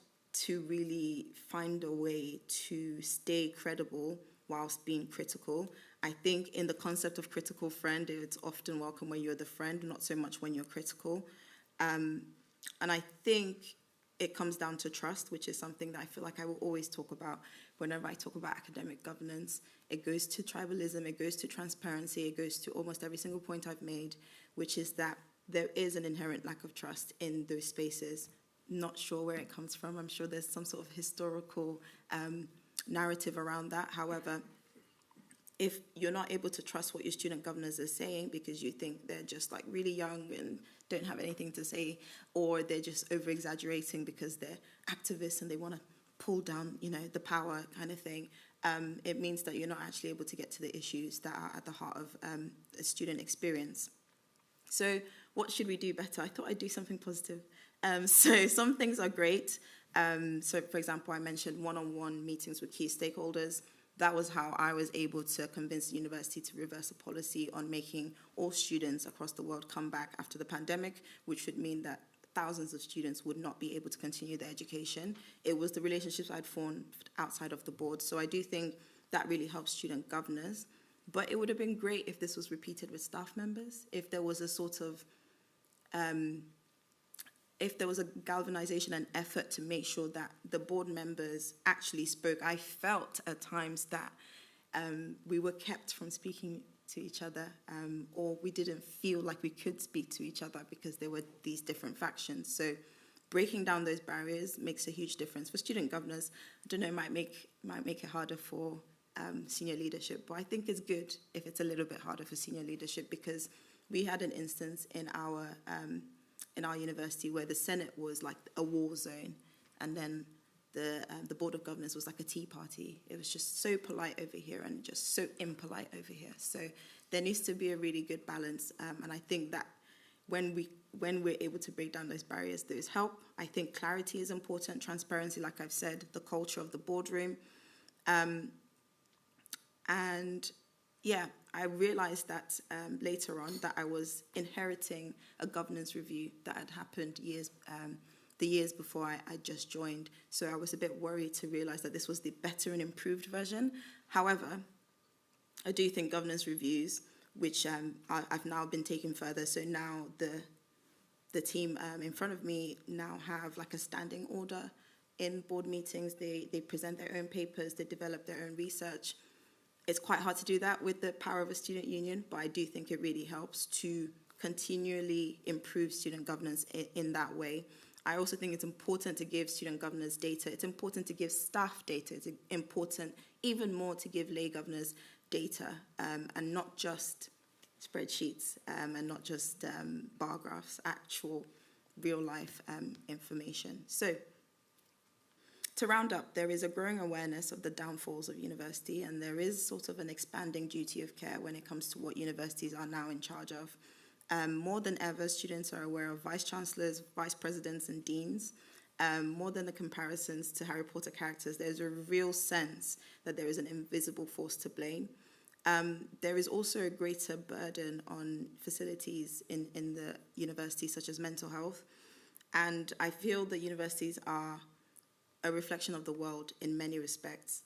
C: to really find a way to stay credible whilst being critical. I think in the concept of critical friend, it's often welcome when you're the friend, not so much when you're critical. And I think it comes down to trust, which is something that I feel like I will always talk about whenever I talk about academic governance. It goes to tribalism, it goes to transparency, it goes to almost every single point I've made, which is that there is an inherent lack of trust in those spaces. Not sure where it comes from. I'm sure there's some sort of historical narrative around that. However, if you're not able to trust what your student governors are saying because you think they're just like really young and don't have anything to say, or they're just over-exaggerating because they're activists and they want to pull down, the power kind of thing, it means that you're not actually able to get to the issues that are at the heart of a student experience. So what should we do better? I thought I'd do something positive. So some things are great. So, for example, I mentioned one-on-one meetings with key stakeholders. That was how I was able to convince the university to reverse a policy on making all students across the world come back after the pandemic, which would mean that thousands of students would not be able to continue their education. It was the relationships I'd formed outside of the board. So I do think that really helps student governors. But it would have been great if this was repeated with staff members, if there was a sort of if there was a galvanization and effort to make sure that the board members actually spoke. I felt at times that we were kept from speaking to each other, or we didn't feel like we could speak to each other because there were these different factions. So breaking down those barriers makes a huge difference. For student governors, I don't know, it might make it harder for senior leadership, but I think it's good if it's a little bit harder for senior leadership, because we had an instance in our university where the Senate was like a war zone, and then the Board of Governors was like a tea party. It was just so polite over here and just so impolite over here. So there needs to be a really good balance, and I think that when we're able to break down those barriers, those help. I think clarity is important, transparency, like I've said, the culture of the boardroom, and yeah, I realized that later on that I was inheriting a governance review that had happened the years before I just joined. So I was a bit worried to realize that this was the better and improved version. However, I do think governance reviews, which I've now been taken further, so now the team in front of me now have like a standing order in board meetings. They present their own papers, they develop their own research. It's quite hard to do that with the power of a student union, but I do think it really helps to continually improve student governance in that way. I also think it's important to give student governors data. It's important to give staff data. It's important, even more, to give lay governors data, and not just spreadsheets, and not just bar graphs, actual real-life information. So, to round up, there is a growing awareness of the downfalls of university, and there is sort of an expanding duty of care when it comes to what universities are now in charge of. More than ever, students are aware of vice-chancellors, vice-presidents, and deans. More than the comparisons to Harry Potter characters, there's a real sense that there is an invisible force to blame. There is also a greater burden on facilities in the university, such as mental health. And I feel that universities are a reflection of the world in many respects.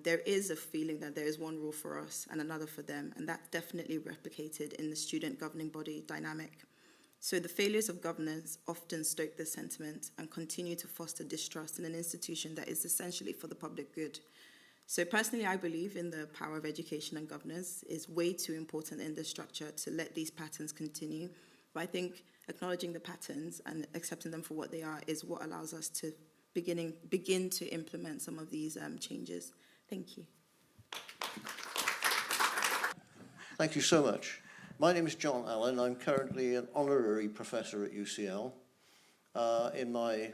C: There is a feeling that there is one rule for us and another for them, and that's definitely replicated in the student governing body dynamic. So the failures of governance often stoke this sentiment and continue to foster distrust in an institution that is essentially for the public good. So personally, I believe in the power of education and governance is way too important in this structure to let these patterns continue. But I think acknowledging the patterns and accepting them for what they are is what allows us to begin to implement some of these changes. Thank you.
D: Thank you so much. My name is John Allen. I'm currently an honorary professor at UCL. In my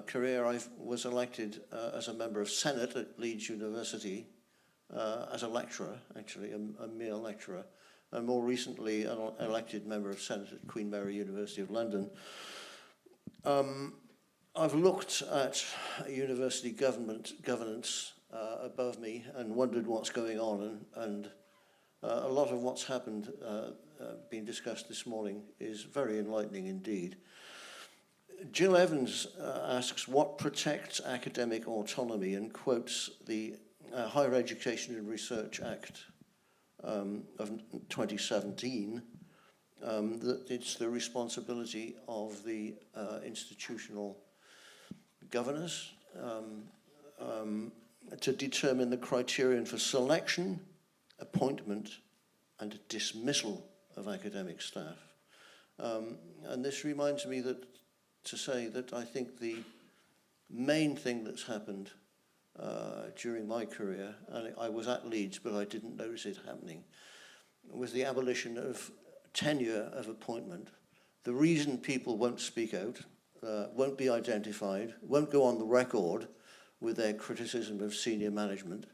D: career, I was elected as a member of Senate at Leeds University as a lecturer, actually, a mere lecturer, and more recently an elected member of Senate at Queen Mary University of London. I've looked at university governance above me and wondered what's going on, and a lot of what's happened, being discussed this morning, is very enlightening indeed. G.R.Evans asks what protects academic autonomy and quotes the Higher Education and Research Act of 2017, that it's the responsibility of the institutional governors to determine the criterion for selection, appointment, and dismissal of academic staff. And this reminds me to say that I think the main thing that's happened during my career, and I was at Leeds, but I didn't notice it happening, was the abolition of tenure of appointment. The reason people won't speak out, won't be identified, won't go on the record with their criticism of senior management,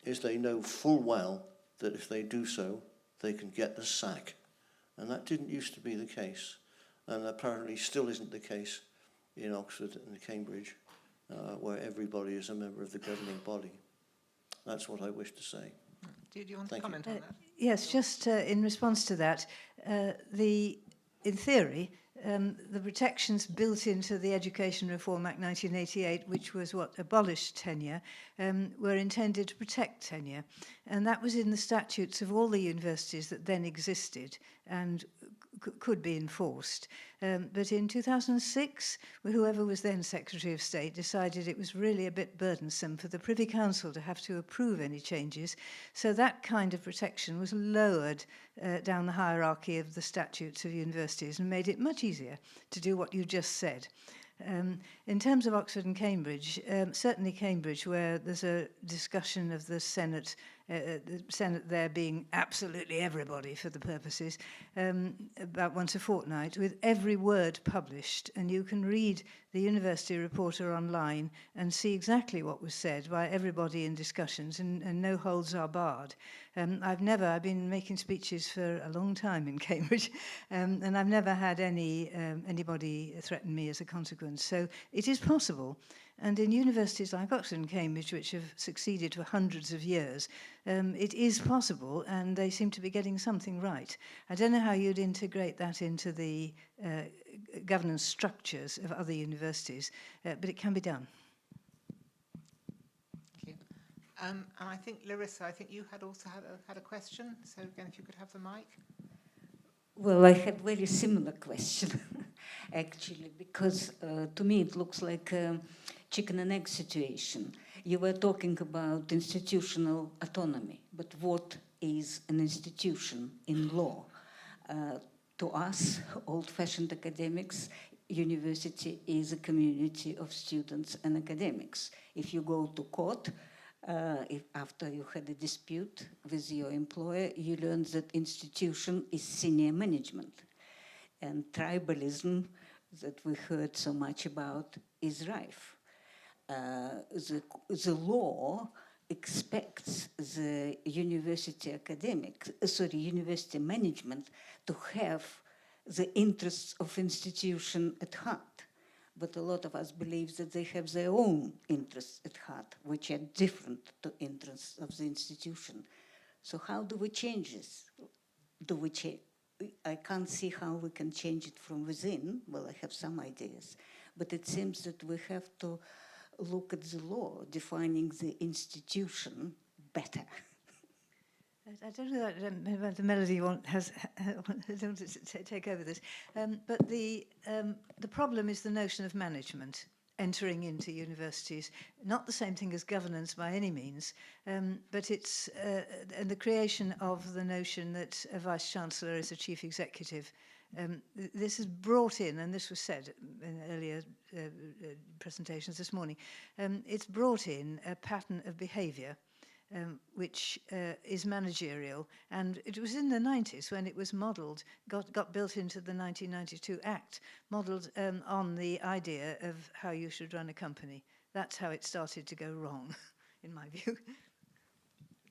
D: is they know full well that if they do so, they can get the sack. And that didn't used to be the case, and apparently still isn't the case in Oxford and Cambridge, where everybody is a member of the governing body. That's what I wish to say.
A: Do you want to comment on that?
B: Yes, just in response to that, in theory, the protections built into the Education Reform Act 1988, which was what abolished tenure, were intended to protect tenure. And that was in the statutes of all the universities that then existed and could be enforced. But in 2006, whoever was then Secretary of State decided it was really a bit burdensome for the Privy Council to have to approve any changes. So that kind of protection was lowered down the hierarchy of the statutes of universities and made it much easier to do what you just said. In terms of Oxford and Cambridge, certainly Cambridge, where there's a discussion of the Senate there being absolutely everybody for the purposes, about once a fortnight, with every word published, and you can read the University Reporter online and see exactly what was said by everybody in discussions, and no holds are barred. I've been making speeches for a long time in Cambridge, and I've never had anybody threaten me as a consequence. So it is possible. And in universities like Oxford and Cambridge, which have succeeded for hundreds of years, it is possible, and they seem to be getting something right. I don't know how you'd integrate that into the governance structures of other universities, but it can be done.
A: Thank you. And I think, Larissa, I think you had also had a question. So again, if you could have the mic.
E: Well, I had very similar question, actually, because to me it looks like a chicken and egg situation. You were talking about institutional autonomy, but what is an institution in law? to us, old-fashioned academics, university is a community of students and academics. If you go to court, if after you had a dispute with your employer, you learn that institution is senior management. And tribalism that we heard so much about is rife. The law expects the university university management to have the interests of institution at heart. But a lot of us believe that they have their own interests at heart, which are different to interests of the institution. So how do we change this? I can't see how we can change it from within. Well, I have some ideas, but it seems that we have to look at the law defining the institution better.
B: I don't know whether Melody has to take over this, but the problem is the notion of management entering into universities. Not the same thing as governance by any means, but it's and the creation of the notion that a vice-chancellor is a chief executive. This is brought in, and this was said in earlier presentations this morning, it's brought in a pattern of behaviour which is managerial, and it was in the 90s when it was modelled, got built into the 1992 Act, modelled on the idea of how you should run a company. That's how it started to go wrong, in my view.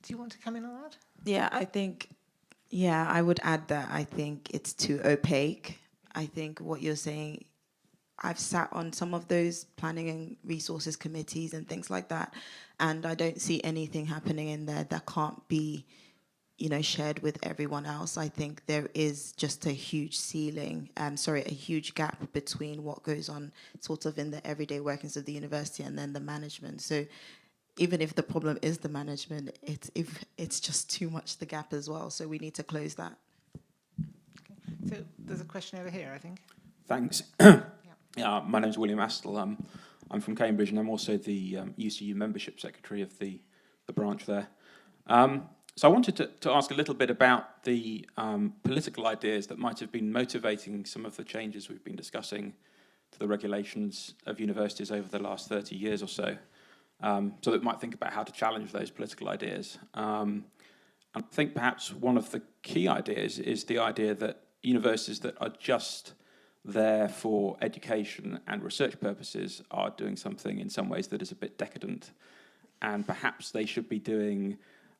A: Do you want to come in on that?
C: Yeah, I would add that I think it's too opaque. I think what you're saying, I've sat on some of those planning and resources committees and things like that, and I don't see anything happening in there that can't be, shared with everyone else. I think there is just a huge a huge gap between what goes on sort of in the everyday workings of the university and then the management. So even if the problem is the management, it's just too much the gap as well. So we need to close that.
A: Okay. So there's a question over here, I think.
F: Thanks. My name's William Astle. I'm from Cambridge, and I'm also the UCU membership secretary of the branch there. So I wanted to ask a little bit about the political ideas that might have been motivating some of the changes we've been discussing to the regulations of universities over the last 30 years or so. So that we might think about how to challenge those political ideas. I think perhaps one of the key ideas is the idea that universities that are just there for education and research purposes are doing something in some ways that is a bit decadent, and perhaps they should be doing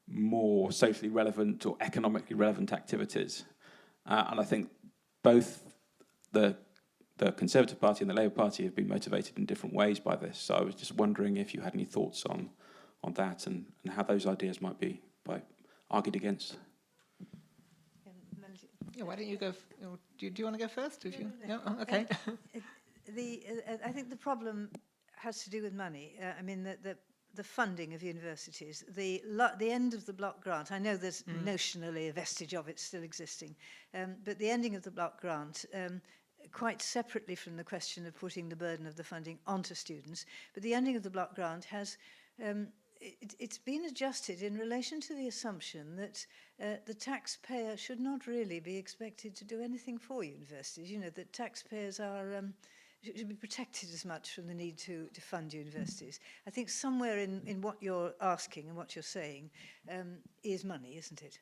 F: more socially relevant or economically relevant activities. And I think both the Conservative Party and the Labour Party have been motivated in different ways by this. So I was just wondering if you had any thoughts on that and how those ideas might be argued against.
A: Yeah, why don't you go? Do you want to go first? No? Oh, okay.
B: I think the problem has to do with money. I mean, the funding of universities, the end of the block grant. I know there's notionally a vestige of it still existing, but the ending of the block grant, quite separately from the question of putting the burden of the funding onto students, but the ending of the block grant has. It's been adjusted in relation to the assumption that the taxpayer should not really be expected to do anything for universities. That taxpayers should be protected as much from the need to fund universities. I think somewhere in what you're asking and what you're saying is money, isn't it?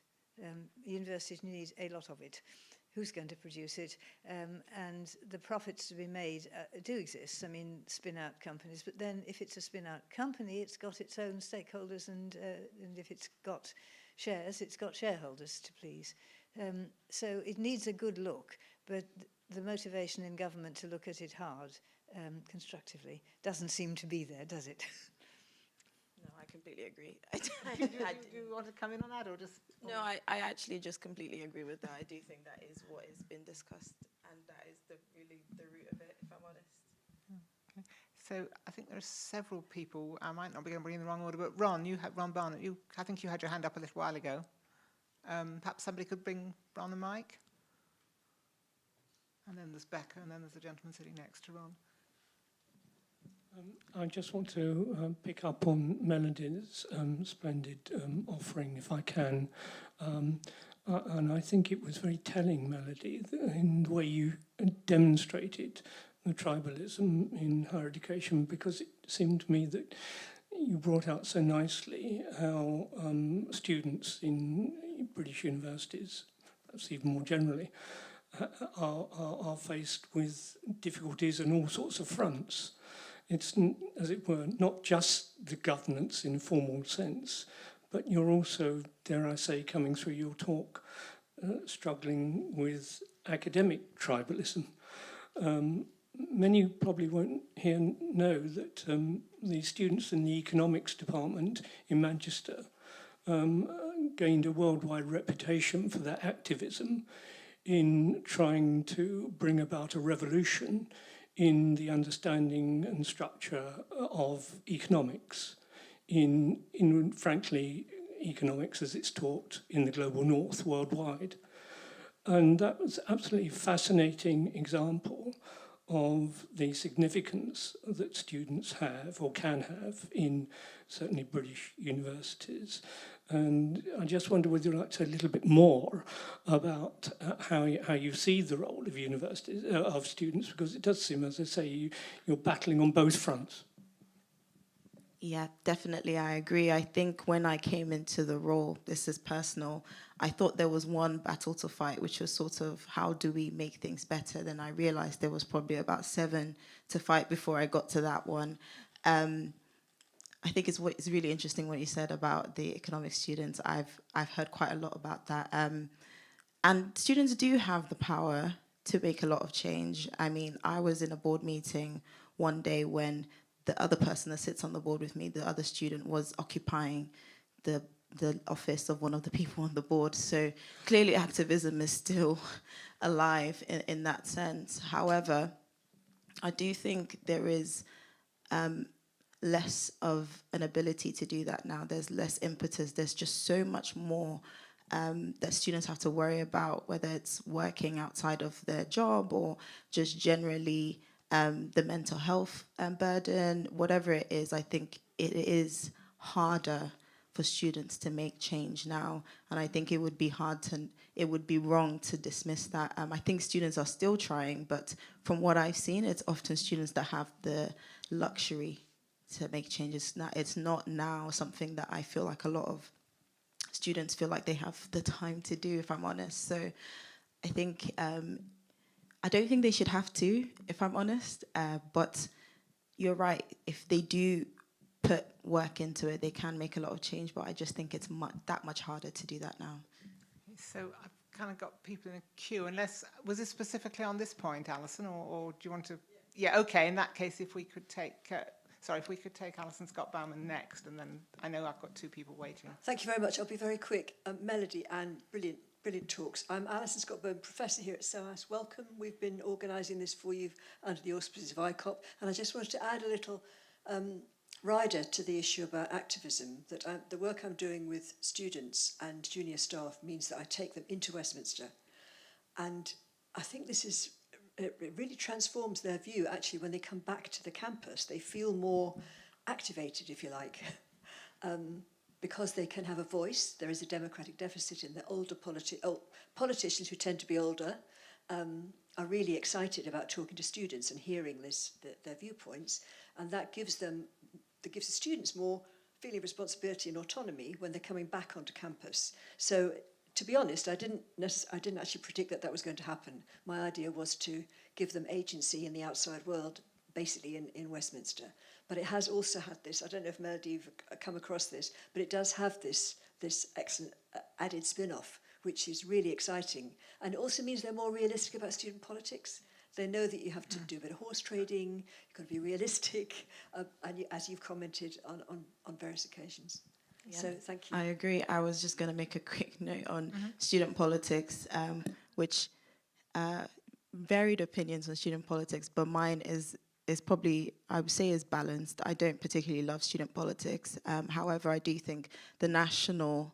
B: Universities need a lot of it. Who's going to produce it? And the profits to be made do exist. I mean, spin-out companies. But then if it's a spin-out company, it's got its own stakeholders, and if it's got shares, it's got shareholders to please. So it needs a good look, but the motivation in government to look at it hard, constructively, doesn't seem to be there, does it?
C: No, I completely agree.
A: Do you want to come in on that, or just?
C: No, I actually just completely agree with that. I do think that is what has been discussed, and that is really the root of it, if I'm honest.
A: Okay. So I think there are several people. I might not be going to bring in the wrong order, but Ron Barnett, I think you had your hand up a little while ago. Perhaps somebody could bring Ron a mic. And then there's Becca, and then there's a gentleman sitting next to Ron.
G: I just want to pick up on Melody's splendid offering, if I can. And I think it was very telling, Melody, in the way you demonstrated the tribalism in higher education, because it seemed to me that you brought out so nicely how students in British universities, perhaps even more generally, are faced with difficulties on all sorts of fronts. It's, as it were, not just the governance in a formal sense, but you're also, dare I say, coming through your talk, struggling with academic tribalism. Many probably won't here know that the students in the economics department in Manchester gained a worldwide reputation for their activism in trying to bring about a revolution in the understanding and structure of economics, in frankly, economics as it's taught in the global north worldwide. And that was absolutely fascinating example of the significance that students have or can have in certainly British universities. And I just wonder whether you'd like to say a little bit more about how you see the role of universities, of students, because it does seem, as I say, you're battling on both fronts.
C: Yeah, definitely, I agree. I think when I came into the role, this is personal, I thought there was one battle to fight, which was sort of how do we make things better? Then I realized there was probably about 7 to fight before I got to that one. I think it's really interesting what you said about the economics students. I've heard quite a lot about that. And students do have the power to make a lot of change. I mean, I was in a board meeting one day when the other person that sits on the board with me, the other student, was occupying the office of one of the people on the board. So clearly activism is still alive in that sense. However, I do think there is less of an ability to do that now. There's less impetus. There's just so much more that students have to worry about, whether it's working outside of their job or just generally the mental health burden, whatever it is. I think it is harder for students to make change now, and I think it would be wrong to dismiss that. I think students are still trying, but from what I've seen, it's often students that have the luxury to make changes. Now, it's not now something that I feel like a lot of students feel like they have the time to do, if I'm honest. So I think I don't think they should have to, if I'm honest, but you're right. If they do put work into it, they can make a lot of change, but I just think it's that much harder to do that now.
A: So I've kind of got people in a queue, was this specifically on this point, Alison, or do you want to? Yeah, okay, in that case, if we could take Alison Scott-Bauman next, and then I know I've got 2 people waiting.
H: Thank you very much. I'll be very quick. Melody, and brilliant talks. I'm Alison Scott-Bauman, Professor here at SOAS. Welcome. We've been organising this for you under the auspices of ICOP, and I just wanted to add a little rider to the issue about activism, that the work I'm doing with students and junior staff means that I take them into Westminster. And I think it really transforms their view, actually, when they come back to the campus. They feel more activated, if you like, because they can have a voice. There is a democratic deficit in the older politicians who tend to be older, are really excited about talking to students and hearing their viewpoints, and that gives the students more feeling of responsibility and autonomy when they're coming back onto campus. So, to be honest, I didn't actually predict that was going to happen. My idea was to give them agency in the outside world, basically in Westminster. But it has also had this, I don't know if Melody, you've come across this, but it does have this excellent added spin-off, which is really exciting. And it also means they're more realistic about student politics. They know that you have to do a bit of horse trading, you've got to be realistic, and as you've commented on various occasions. Yeah. So thank you.
C: I agree. I was just going to make a quick note on student politics, which varied opinions on student politics, but mine is probably, I would say, is balanced. I don't particularly love student politics. However, I do think the national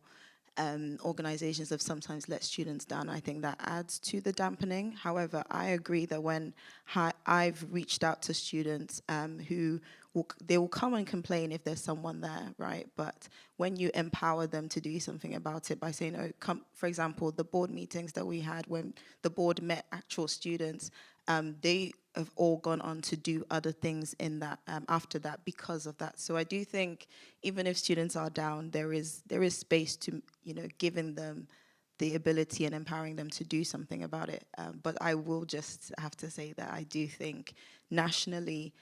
C: organizations have sometimes let students down. I think that adds to the dampening. However, I agree that when I've reached out to students who they will come and complain if there's someone there, right? But when you empower them to do something about it by saying, oh, come, for example, the board meetings that we had when the board met actual students, they have all gone on to do other things in that after that because of that. So I do think even if students are down, there is space to, giving them the ability and empowering them to do something about it. But I will just have to say that I do think nationally,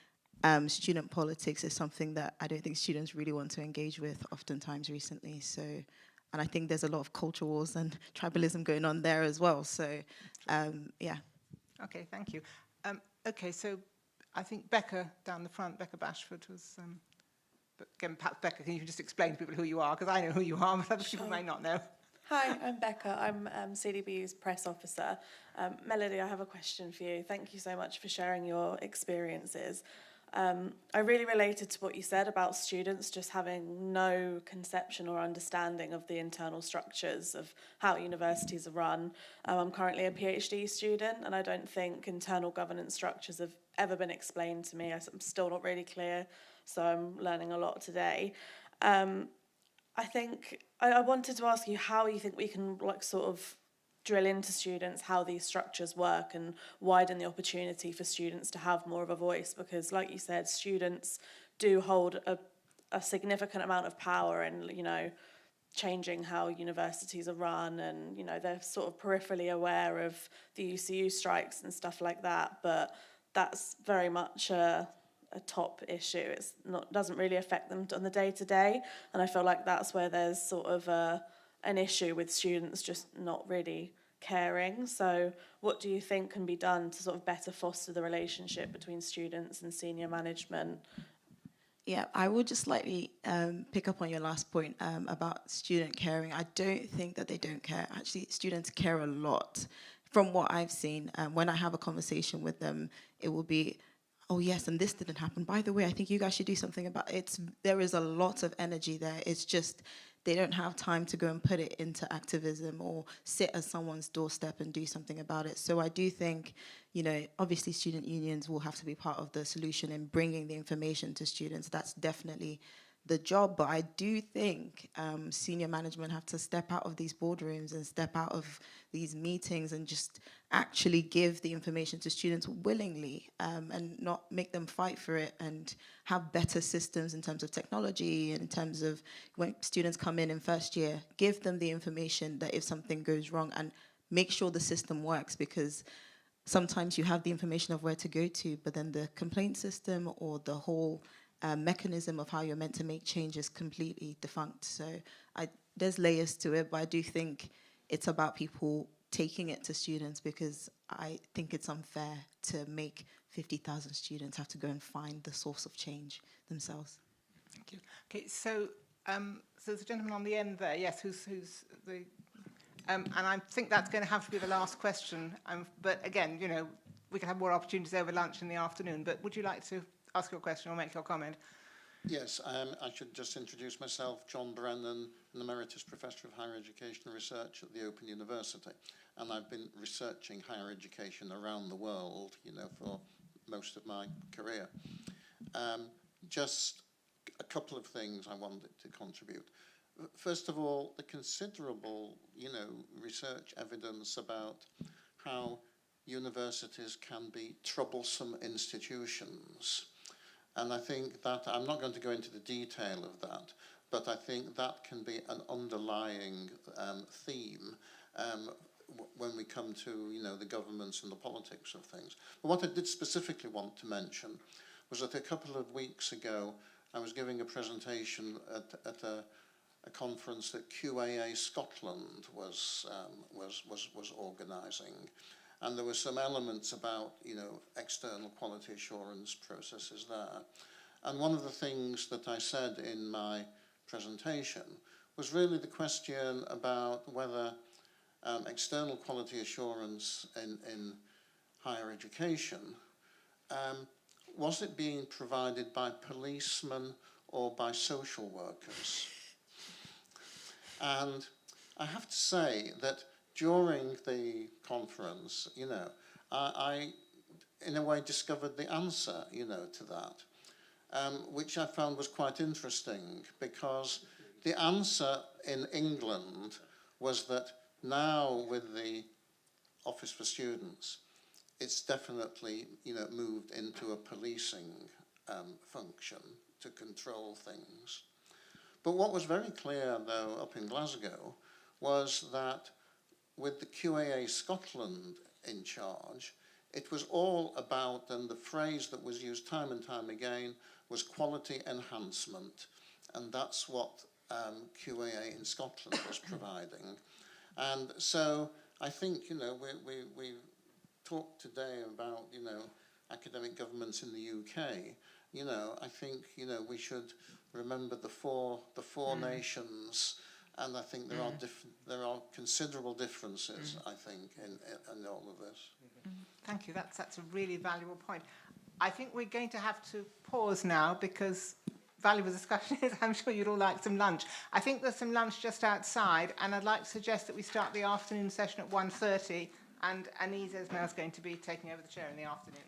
C: student politics is something that I don't think students really want to engage with oftentimes recently. So, and I think there's a lot of culture wars and tribalism going on there as well. So, yeah.
A: Okay, thank you. Okay, so I think Becca down the front, Becca Bashford was... but again, perhaps Becca, can you just explain to people who you are? Because I know who you are, but other people may not know.
I: Hi, I'm Becca. I'm CDBU's press officer. Melody, I have a question for you. Thank you so much for sharing your experiences. I really related to what you said about students just having no conception or understanding of the internal structures of how universities are run. I'm currently a PhD student, and I don't think internal governance structures have ever been explained to me. I'm still not really clear, so I'm learning a lot today. I think I wanted to ask you how you think we can sort of drill into students how these structures work and widen the opportunity for students to have more of a voice, because like you said, students do hold a significant amount of power in, changing how universities are run, and, they're sort of peripherally aware of the UCU strikes and stuff like that, but that's very much a top issue. It's doesn't really affect them on the day-to-day, and I feel like that's where there's sort of an issue with students just not really caring. So what do you think can be done to sort of better foster the relationship between students and senior management?
C: Yeah, I would just slightly pick up on your last point about student caring. I don't think that they don't care. Actually, students care a lot. From what I've seen, when I have a conversation with them, it will be, oh yes, and this didn't happen. By the way, I think you guys should do something about it. There is a lot of energy there. It's just they don't have time to go and put it into activism or sit at someone's doorstep and do something about it. So I do think, obviously student unions will have to be part of the solution in bringing the information to students. That's definitely the job. But I do think senior management have to step out of these boardrooms and step out of these meetings and just actually give the information to students willingly, and not make them fight for it, and have better systems in terms of technology and in terms of when students come in first year, give them the information that if something goes wrong, and make sure the system works, because sometimes you have the information of where to go to, but then the complaint system or the whole mechanism of how you're meant to make change is completely defunct. So there's layers to it, but I do think it's about people taking it to students, because I think it's unfair to make 50,000 students have to go and find the source of change themselves.
A: Thank you. Okay, so there's a gentleman on the end there, yes, who's the... and I think that's going to have to be the last question. But again, we can have more opportunities over lunch in the afternoon, but would you like to ask your question or make your comment?
J: Yes, I should just introduce myself, John Brennan, an Emeritus Professor of Higher Education and Research at the Open University. And I've been researching higher education around the world, for most of my career. Just a couple of things I wanted to contribute. First of all, the considerable, research evidence about how universities can be troublesome institutions. And I think that, I'm not going to go into the detail of that, but I think that can be an underlying theme when we come to, the governments and the politics of things. But what I did specifically want to mention was that a couple of weeks ago, I was giving a presentation at a conference that QAA Scotland was organising. And there were some elements about, external quality assurance processes there. And one of the things that I said in my presentation was really the question about whether external quality assurance in higher education, was it being provided by policemen or by social workers? And I have to say that during the conference, I in a way discovered the answer, to that. which I found was quite interesting, because the answer in England was that now with the Office for Students, it's definitely, you know, moved into a policing function to control things. But what was very clear, though, up in Glasgow, was that with the QAA Scotland in charge, it was all about, and the phrase that was used time and time again was quality enhancement, and that's what QAA in Scotland was providing. And so I think, you know, we talked today about, you know, academic governments in the UK. You know, I think, you know, we should remember the four nations, and I think there are considerable differences, I think, in all of this.
A: Thank you. That's a really valuable point. I think we're going to have to pause now because valuable discussion is, I'm sure you'd all like some lunch. I think there's some lunch just outside, and I'd like to suggest that we start the afternoon session at 1:30, and Anise Esmail's going to be taking over the chair in the afternoon.